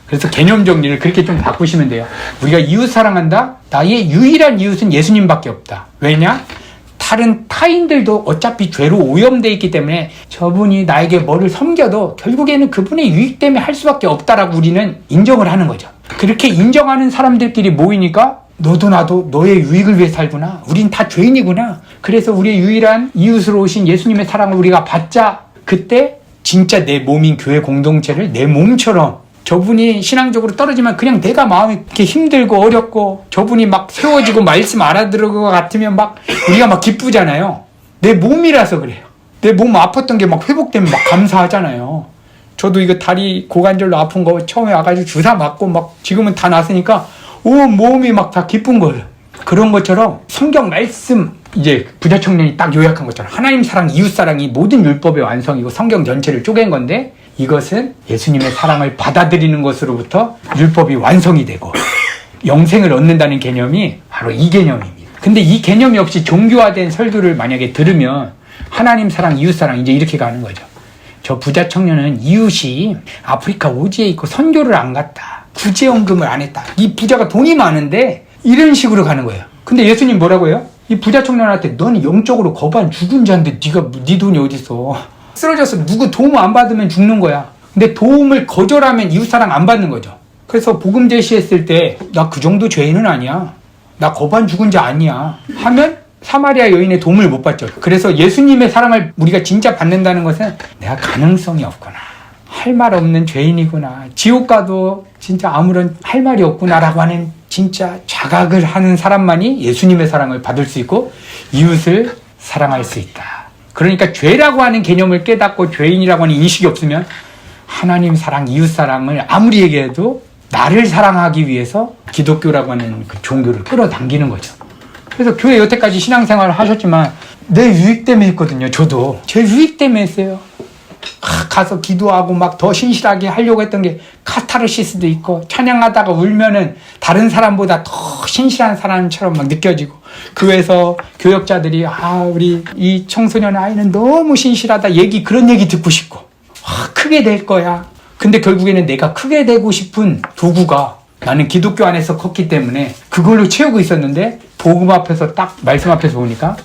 그래서 개념 정리를 그렇게 좀 바꾸시면 돼요. 우리가 이웃 사랑한다? 나의 유일한 이웃은 예수님밖에 없다. 왜냐? 다른 타인들도 어차피 죄로 오염되어 있기 때문에 저분이 나에게 뭐를 섬겨도 결국에는 그분의 유익 때문에 할 수밖에 없다라고 우리는 인정을 하는 거죠. 그렇게 인정하는 사람들끼리 모이니까 너도 나도 너의 유익을 위해 살구나. 우린 다 죄인이구나. 그래서 우리의 유일한 이웃으로 오신 예수님의 사랑을 우리가 받자. 그때 진짜 내 몸인 교회 공동체를 내 몸처럼 저분이 신앙적으로 떨어지면 그냥 내가 마음이 이렇게 힘들고 어렵고 저분이 막 세워지고 말씀 알아들을 것 같으면 막 우리가 막 기쁘잖아요. 내 몸이라서 그래요. 내 몸 아팠던 게 막 회복되면 막 감사하잖아요. 저도 이거 다리 고관절로 아픈 거 처음에 와가지고 주사 맞고 막 지금은 다 났으니까 온 몸이 막 다 기쁜 거예요. 그런 것처럼 성경 말씀 이제 부자 청년이 딱 요약한 것처럼 하나님 사랑, 이웃 사랑이 모든 율법의 완성이고 성경 전체를 쪼갠 건데 이것은 예수님의 사랑을 받아들이는 것으로부터 율법이 완성이 되고 영생을 얻는다는 개념이 바로 이 개념입니다. 근데 이 개념이 없이 종교화된 설교를 만약에 들으면 하나님 사랑, 이웃 사랑 이제 이렇게 가는 거죠. 저 부자 청년은 이웃이 아프리카 오지에 있고 선교를 안 갔다. 구제연금을 안 했다. 이 부자가 돈이 많은데 이런 식으로 가는 거예요. 근데 예수님 뭐라고 해요? 이 부자 청년한테 너는 영적으로 거반 죽은 자인데 네 돈이 어딨어. 쓰러져서 누구 도움 안 받으면 죽는 거야. 근데 도움을 거절하면 이웃사랑 안 받는 거죠. 그래서 복음 제시했을 때 나 그 정도 죄인은 아니야. 나 거반 죽은 자 아니야. 하면 사마리아 여인의 도움을 못 받죠. 그래서 예수님의 사랑을 우리가 진짜 받는다는 것은 내가 가능성이 없구나. 할 말 없는 죄인이구나. 지옥 가도 진짜 아무런 할 말이 없구나라고 하는 진짜 자각을 하는 사람만이 예수님의 사랑을 받을 수 있고 이웃을 사랑할 수 있다. 그러니까 죄라고 하는 개념을 깨닫고 죄인이라고 하는 인식이 없으면 하나님 사랑, 이웃 사랑을 아무리 얘기해도 나를 사랑하기 위해서 기독교라고 하는 그 종교를 끌어당기는 거죠. 그래서 교회 여태까지 신앙생활을 하셨지만 내 유익 때문에 했거든요. 저도 제 유익 때문에 했어요. 가서 기도하고 막 더 신실하게 하려고 했던 게 카타르시스도 있고 찬양하다가 울면은 다른 사람보다 더 신실한 사람처럼 막 느껴지고 교회에서 교역자들이 우리 이 청소년 아이는 너무 신실하다 그런 얘기 듣고 싶고 크게 될 거야. 근데 결국에는 내가 크게 되고 싶은 도구가 나는 기독교 안에서 컸기 때문에 그걸로 채우고 있었는데 복음 앞에서 딱 말씀 앞에서 보니까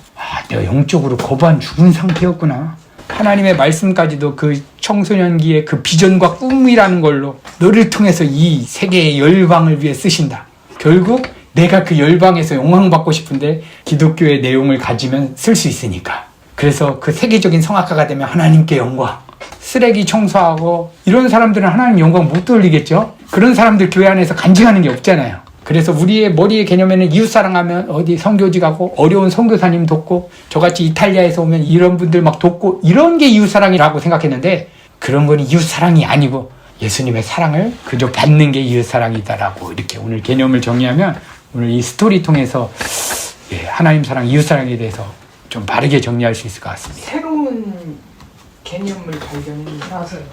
내가 영적으로 거반 죽은 상태였구나. 하나님의 말씀까지도 그 청소년기의 그 비전과 꿈이라는 걸로 너를 통해서 이 세계의 열방을 위해 쓰신다. 결국 내가 그 열방에서 영광받고 싶은데 기독교의 내용을 가지면 쓸 수 있으니까. 그래서 그 세계적인 성악가가 되면 하나님께 영광. 쓰레기 청소하고 이런 사람들은 하나님 영광 못 돌리겠죠. 그런 사람들 교회 안에서 간증하는 게 없잖아요. 그래서 우리의 머리의 개념에는 이웃사랑하면 어디 선교지 가고 어려운 선교사님 돕고 저같이 이탈리아에서 오면 이런 분들 막 돕고 이런 게 이웃사랑이라고 생각했는데 그런 건 이웃사랑이 아니고 예수님의 사랑을 그저 받는 게 이웃사랑이다라고 이렇게 오늘 개념을 정리하면 오늘 이 스토리 통해서 하나님 사랑, 이웃사랑에 대해서 좀 바르게 정리할 수 있을 것 같습니다. 새로운 개념을 발견했는데 맞아요.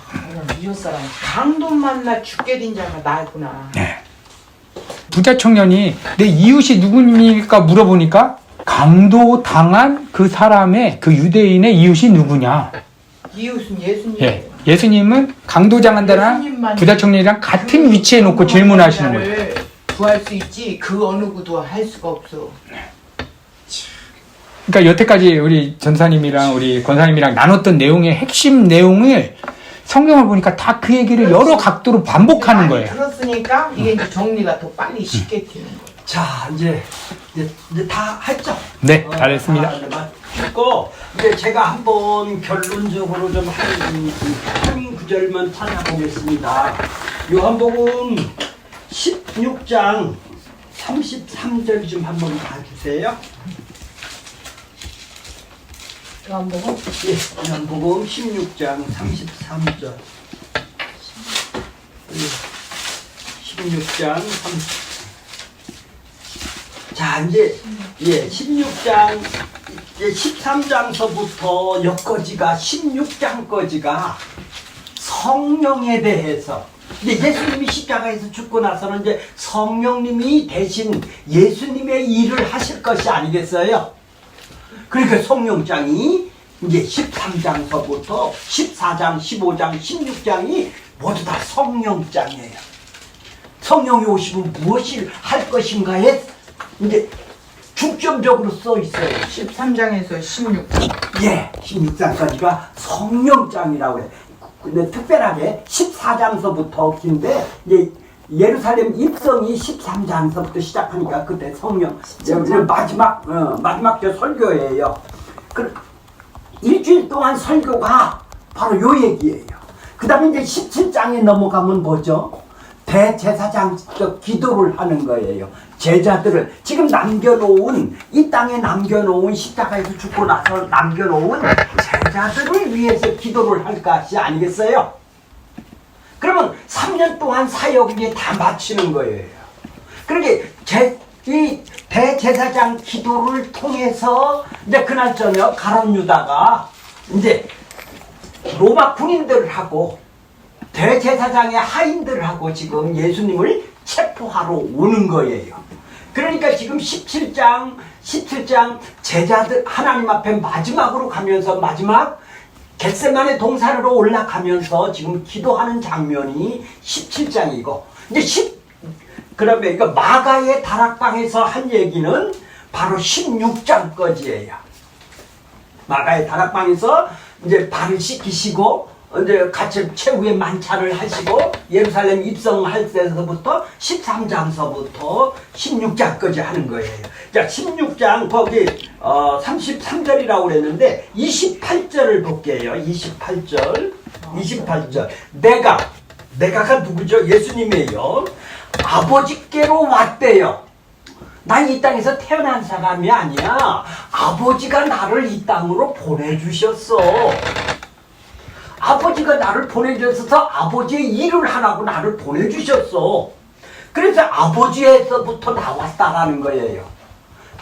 이웃사랑. 강도 만나 죽게 된 자가 나구나. 네. 부자 청년이 내 이웃이 누구니까 물어보니까 강도 당한 그 사람의 그 유대인의 이웃이 누구냐? 이웃은 예수님. 예수님은 강도 당한다는 부자 청년이랑 같은 위치에 놓고 질문하시는 거예요. 구할 수 있지 그 어느 구도 할 수가 없어. 그러니까 여태까지 우리 전사님이랑 우리 권사님이랑 나눴던 내용의 핵심 내용을 성경을 보니까 다 그 얘기를 여러 각도로 반복하는 거예요. 들었으니까 이게 이제 정리가 더 빨리 쉽게 되는 거예요. 자, 이제 다 했죠? 네, 잘했습니다. 했고, 이제 제가 한번 결론적으로 좀 한 구절만 찾아보겠습니다. 요한복음 16장 33절 좀 한번 봐주세요. 요한복음? 예, 요한복음 16장 33절. 16장 30. 자, 이제 16장 13장서부터 여기까지가 16장까지가 성령에 대해서 이제 예수님이 십자가에서 죽고 나서는 이제 성령님이 대신 예수님의 일을 하실 것이 아니겠어요? 그러니까 성령장이 이제 13장서부터 14장, 15장, 16장이 모두 다 성령장이에요. 성령이 오시면 무엇을 할 것인가에 이제 중점적으로 써 있어요. 13장에서 16장. 예, 16장까지가 성령장이라고 해요. 근데 특별하게 14장서부터 긴데 이제 예루살렘 입성이 13장서부터 시작하니까 그때 성령 마지막 저 설교예요. 그 일주일 동안 설교가 바로 요 얘기예요. 그 다음에 이제 17장에 넘어가면 뭐죠? 대제사장 기도를 하는 거예요. 제자들을 지금 남겨놓은 이 땅에 남겨놓은 십자가에서 죽고 나서 남겨놓은 제자들을 위해서 기도를 할 것이 아니겠어요? 그러면 3년 동안 사역을 다 마치는 거예요. 그러게 이 대제사장 기도를 통해서 이제 그날 저녁 가룟 유다가 이제 로마 군인들하고 대제사장의 하인들하고 지금 예수님을 체포하러 오는 거예요. 그러니까 지금 17장 제자들 하나님 앞에 마지막으로 가면서 마지막 겟세마네 동산으로 올라가면서 지금 기도하는 장면이 17장이고 이제 그러면 이거 마가의 다락방에서 한 얘기는 바로 16장까지예요. 마가의 다락방에서 이제 발을 씻기시고 이제 같이 최후의 만찬을 하시고 예루살렘 입성할 때서부터 13장서부터 16장까지 하는 거예요. 자, 16장 거기 33절이라고 그랬는데 28절을 볼게요. 28절. 내가가 누구죠? 예수님이에요. 아버지께로 왔대요. 난 이 땅에서 태어난 사람이 아니야. 아버지가 나를 이 땅으로 보내주셨어. 아버지가 나를 보내주셔서 아버지의 일을 하라고 나를 보내주셨어. 그래서 아버지에서부터 나왔다라는 거예요.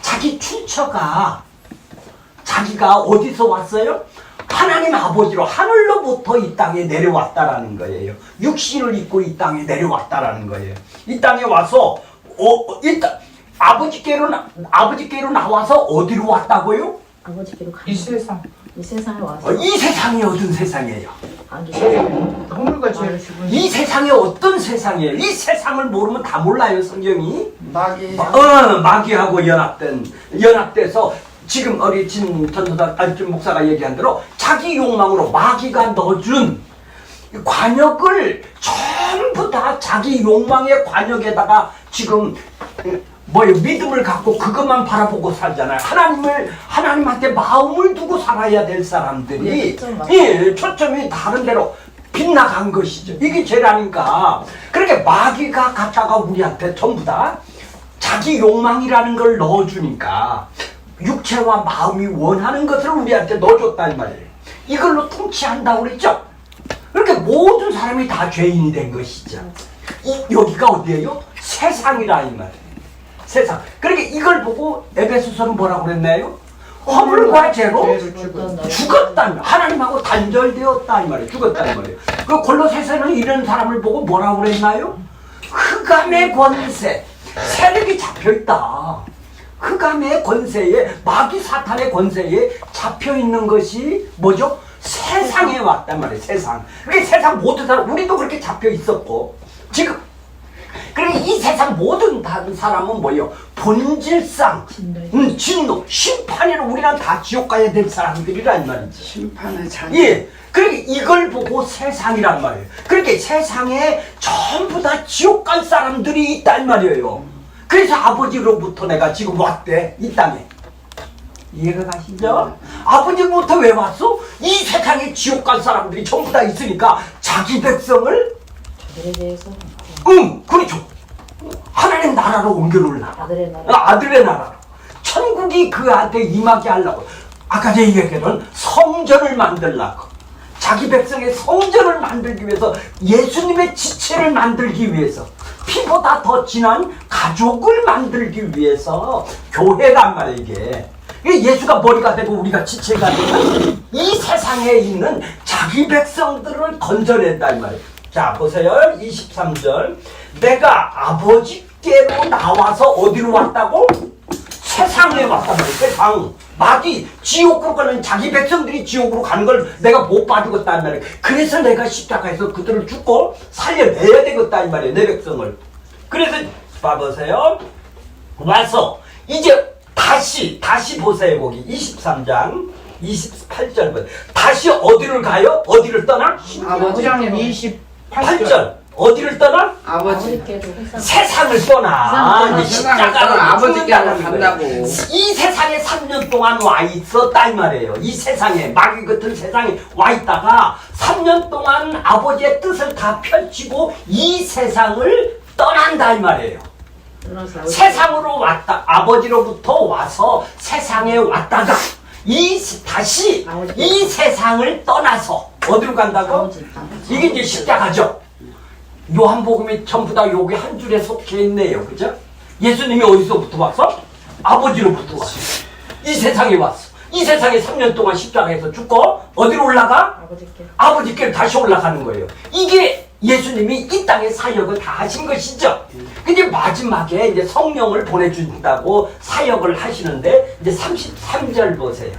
자기 출처가 자기가 어디서 왔어요? 하나님 아버지로 하늘로부터 이 땅에 내려왔다라는 거예요. 육신을 입고 이 땅에 내려왔다라는 거예요. 이 땅에 와서 아버지께로 나와서 어디로 왔다고요? 아버지께로 이 세상 이 세상에 와서 이 세상이 어떤 세상이에요? 아주 세상에 하늘과 제일 이 세상이 어떤 세상이에요? 이 세상을 모르면 다 몰라요, 성경이. 마귀하고 연합돼서 지금 우리 진 목사가 얘기한 대로 자기 욕망으로 마귀가 넣어준 관역을 전부 다 자기 욕망의 관역에다가 지금 믿음을 갖고 그것만 바라보고 살잖아요. 하나님한테 마음을 두고 살아야 될 사람들이 초점이 다른 데로 빗나간 것이죠. 이게 죄라니까. 그렇게 마귀가 갖다가 우리한테 전부 다 자기 욕망이라는 걸 넣어주니까 육체와 마음이 원하는 것을 우리한테 넣어줬단 말이에요. 이걸로 통치한다고 그랬죠. 그렇게 모든 사람이 다 죄인이 된 것이죠. 여기가 어디예요? 세상이라 이 말이에요. 세상. 그러니까 이걸 보고 에베소서는 뭐라고 그랬나요? 허물과 죄로 죽었다. 하나님하고 단절되었다 이 말이에요. 죽었다 이 말이에요. 그 골로새서는 이런 사람을 보고 뭐라고 그랬나요? 흑암의 권세, 세력이 잡혀있다. 흑암의 권세에, 마귀 사탄의 권세에 잡혀있는 것이 뭐죠? 세상에 왔단 말이에요. 세상. 그게 세상 모든 사람, 우리도 그렇게 잡혀있었고 지금 그러니까 이 세상 모든 다른 사람은 뭐예요? 본질상 진노, 심판으로 우리는 다 지옥 가야 될 사람들이란 말이지. 심판의 자녀. 예. 그러니까 이걸 보고 세상이란 말이에요. 그러니까 세상에 전부 다 지옥 갈 사람들이 있단 말이에요. 그래서 아버지로부터 내가 지금 왔대, 이 땅에. 이해가 가시죠? 아버지로부터 왜 왔어? 이 세상에 지옥 갈 사람들이 전부 다 있으니까 자기 백성을 저들에 대해서 그렇죠. 하나님 나라로 옮겨놓으려고. 아들의 나라. 천국이 그한테 임하게 하려고. 아까 제가 얘기했던 성전을 만들려고. 자기 백성의 성전을 만들기 위해서, 예수님의 지체를 만들기 위해서, 피보다 더 진한 가족을 만들기 위해서 교회란 말이에요. 이게 예수가 머리가 되고 우리가 지체가 되면 이 세상에 있는 자기 백성들을 건져낸다 이 말이에요. 자 보세요. 23절. 내가 아버지께로 나와서 어디로 왔다고? 세상에 왔단 말이에요. 세상. 마귀 지옥으로 가는, 자기 백성들이 지옥으로 가는 걸 내가 못 봐주겠다는 말이에요. 그래서 내가 십자가에서 그들을 죽고 살려내야 되겠다 이 말이에요. 내 백성을. 그래서 봐보세요. 와서 이제 다시 보세요. 거기 23장 28절. 다시 어디를 가요? 어디를 떠나? 아버지랑 28절. 어디를 떠나? 아버지께로. 세상을 떠나. 이제 십자가를 아버지께로 간다고. 간다고. 이 세상에 3년 동안 와 있었다 이 말이에요. 이 세상에, 마귀 같은 세상에 와 있다가 3년 동안 아버지의 뜻을 다 펼치고 이 세상을 떠난다 이 말이에요. 세상으로 왔다. 아버지로부터 와서 세상에 왔다가 다시 이 세상을 떠나서 어디로 간다고? 이게 이제 십자가죠. 요한복음이 전부 다 여기 한 줄에 속해 있네요. 그죠? 예수님이 어디서부터 왔어? 아버지로부터 왔어. 이 세상에 왔어. 이 세상에 3년 동안 십자가에서 죽고 어디로 올라가? 아버지께로 다시 올라가는 거예요. 이게 예수님이 이 땅의 사역을 다 하신 것이죠. 근데 마지막에 이제 성령을 보내준다고 사역을 하시는데 이제 33절 보세요.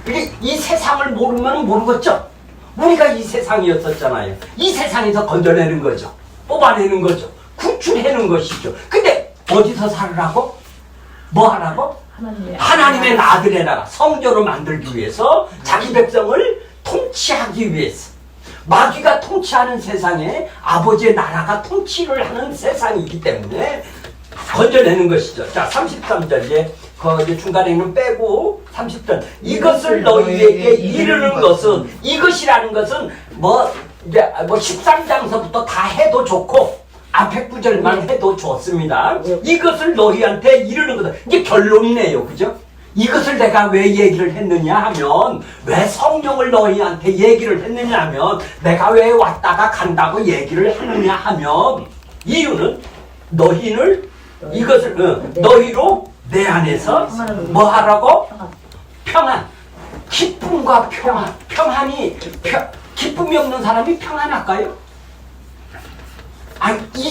이게 이 세상을 모르면 모르겠죠? 우리가 이 세상이었었잖아요. 이 세상에서 건져내는 거죠. 뽑아내는 거죠. 구출해내는 것이죠. 근데 어디서 살으라고? 뭐 하라고? 하나님의 아들의 나라, 성전을 만들기 위해서 자기 백성을 통치하기 위해서 마귀가 통치하는 세상에 아버지의 나라가 통치를 하는 세상이기 때문에 건져내는 것이죠. 자, 33절 이제 중간에는 빼고 30절 이것을 너희에게 이르는 것은 이것이라는 것은 이제 13장서부터 다 해도 좋고 앞에 구절만 해도 좋습니다. 이것을 너희한테 이르는 것은 이게 결론이네요. 그죠? 이것을 내가 왜 얘기를 했느냐 하면 왜 성령을 너희한테 얘기를 했느냐 하면 내가 왜 왔다가 간다고 얘기를 하느냐 하면 이유는 너희를 이것을 너희로 내 안에서 뭐 하라고? 평안, 기쁨과 평안. 기쁨이 없는 사람이 평안할까요? 아니 이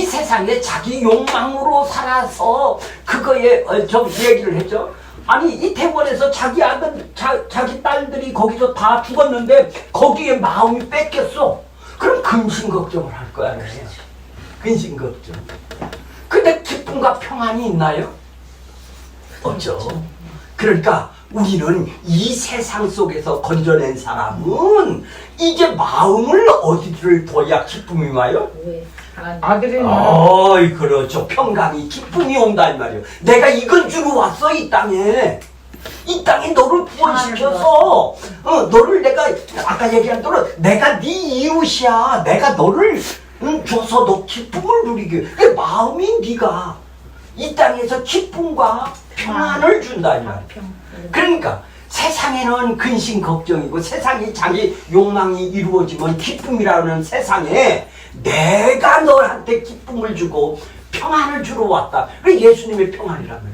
세상에 자기 욕망으로 살아서 그거에 좀 얘기를 했죠. 아니 이태원에서 자기 아들 자기 딸들이 거기서 다 죽었는데 거기에 마음이 뺏겼어. 그럼 근심 걱정을 할 거야. 그래요. 근심 걱정. 근데 기쁨과 평안이 있나요? 없죠. 그러니까 우리는 이 세상 속에서 건져낸 사람은 이제 마음을 어디를 둬야 기쁨이 와요? 아들이 어이 그렇죠. 평강이 기쁨이 온다 이 말이에요. 내가 이건 주로 왔어 이 땅에. 이 땅에 너를 구원시켜서 너를 내가 아까 얘기한 대로 내가 네 이웃이야. 내가 너를 줘서 너 기쁨을 누리게. 그 마음이 네가 이 땅에서 기쁨과 평안을 준다 이 말이에요. 그러니까 세상에는 근심 걱정이고 세상이 자기 욕망이 이루어지면 기쁨이라는 세상에 내가 너한테 기쁨을 주고 평안을 주러 왔다. 그게 예수님의 평안이라면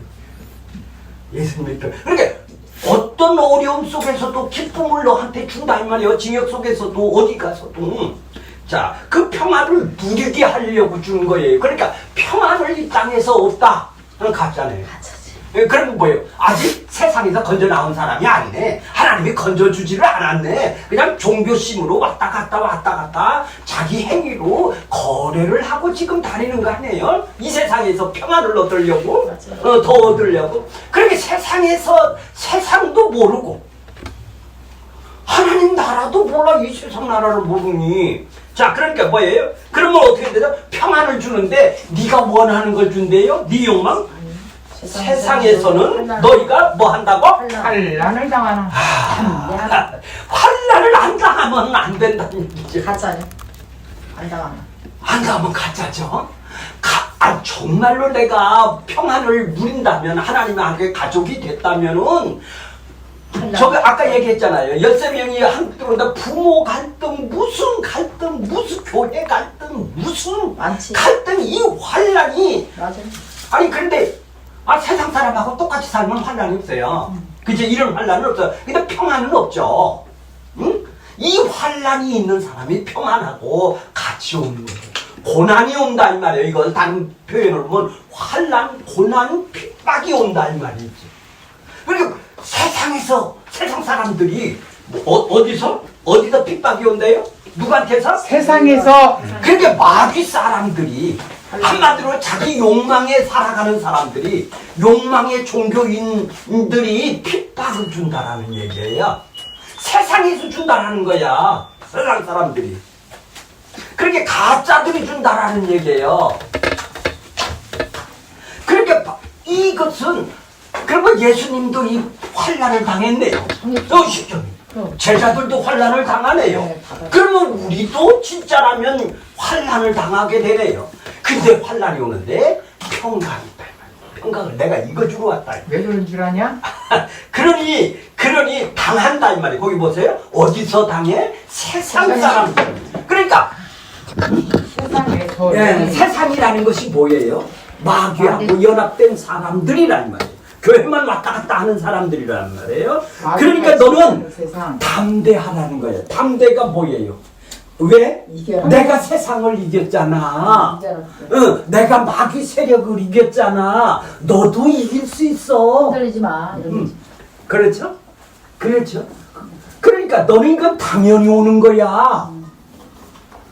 예수님의 평안. 그러니까 어떤 어려움 속에서도 기쁨을 너한테 준다 이 말이에요. 징역 속에서도 어디 가서도 자, 그 평안을 누리게 하려고 주는 거예요. 그러니까 평안을 이 땅에서 없다. 그럼 가짜네요. 그럼 뭐예요? 아직 세상에서 건져 나온 사람이 아니네. 하나님이 건져주지를 않았네. 그냥 종교심으로 왔다 갔다 자기 행위로 거래를 하고 지금 다니는 거 아니에요? 이 세상에서 평안을 얻으려고 더 얻으려고. 그렇게 세상도 모르고 하나님 나라도 몰라. 이 세상 나라를 모르니. 자, 그러니까 뭐예요? 그러면 어떻게 되죠? 평안을 주는데 네가 원하는 걸 준대요? 네 욕망? 세상에서는 너희가 뭐 한다고? 환난을 당하는 환난을 안 당하면 안 된다는 얘기죠. 가짜네. 안 당하면. 안 당하면 가짜죠. 정말로 내가 평안을 누린다면 하나님의 가족이 됐다면은 저거 아까 얘기했잖아요. 13명이 한국 들어온다. 부모 갈등, 무슨 교회 갈등, 무슨 많지. 갈등, 이 환난이. 맞아. 아니 근데 세상 사람하고 똑같이 살면 환난이 없어요. 그치? 이런 환난은 없어요. 근데 평안은 없죠. 응? 이 환난이 있는 사람이 평안하고 같이 오는 거예요. 고난이 온다 이 말이에요. 이걸 다른 표현으로 보면 환난, 고난, 핍박이 온다 이 말이지. 그리고 세상 사람들이 어디서 핍박이 온대요? 누구한테서? 세상에서 그러니까 마귀 사람들이 한마디로 자기 욕망에 살아가는 사람들이 욕망의 종교인들이 핍박을 준다라는 얘기예요. 세상에서 준다라는 거야. 세상 사람들이. 그렇게 가짜들이 준다라는 얘기예요. 그러니까 이것은 그러면 예수님도 이 환난을 당했네요. 제자들도 환난을 당하네요. 그러면 우리도 진짜라면 환난을 당하게 되네요. 근데 환난이 오는데 평강이 있다. 평강을 내가 이거 주러 왔다. 왜 그런 줄 아냐? 그러니 당한다 이 말이에요. 거기 보세요. 어디서 당해? 세상 사람들. 그러니까 세상에 세상이라는 것이 뭐예요? 마귀하고 연합된 사람들이란 말이에요. 교회만 왔다 갔다 하는 사람들이란 말이에요. 그러니까 너는 담대하라는 거예요. 담대가 뭐예요? 왜? 내가 세상을 이겼잖아. 내가 마귀 세력을 이겼잖아. 너도 이길 수 있어. 흔들리지 마. 그렇죠? 그러니까 너는 이건 당연히 오는 거야.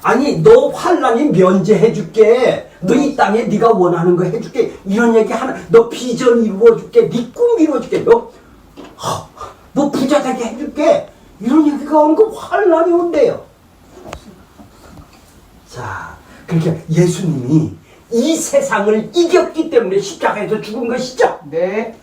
아니 너 환난이 면제해줄게. 너 이 땅에 네가 원하는 거 해줄게. 이런 얘기 하나. 너 비전 이루어줄게. 네 꿈 이루어줄게. 너 부자 되게 해줄게. 이런 비가 오는 거 환란이 온대요. 자, 그렇게 예수님이 이 세상을 이겼기 때문에 십자가에서 죽은 것이죠. 네.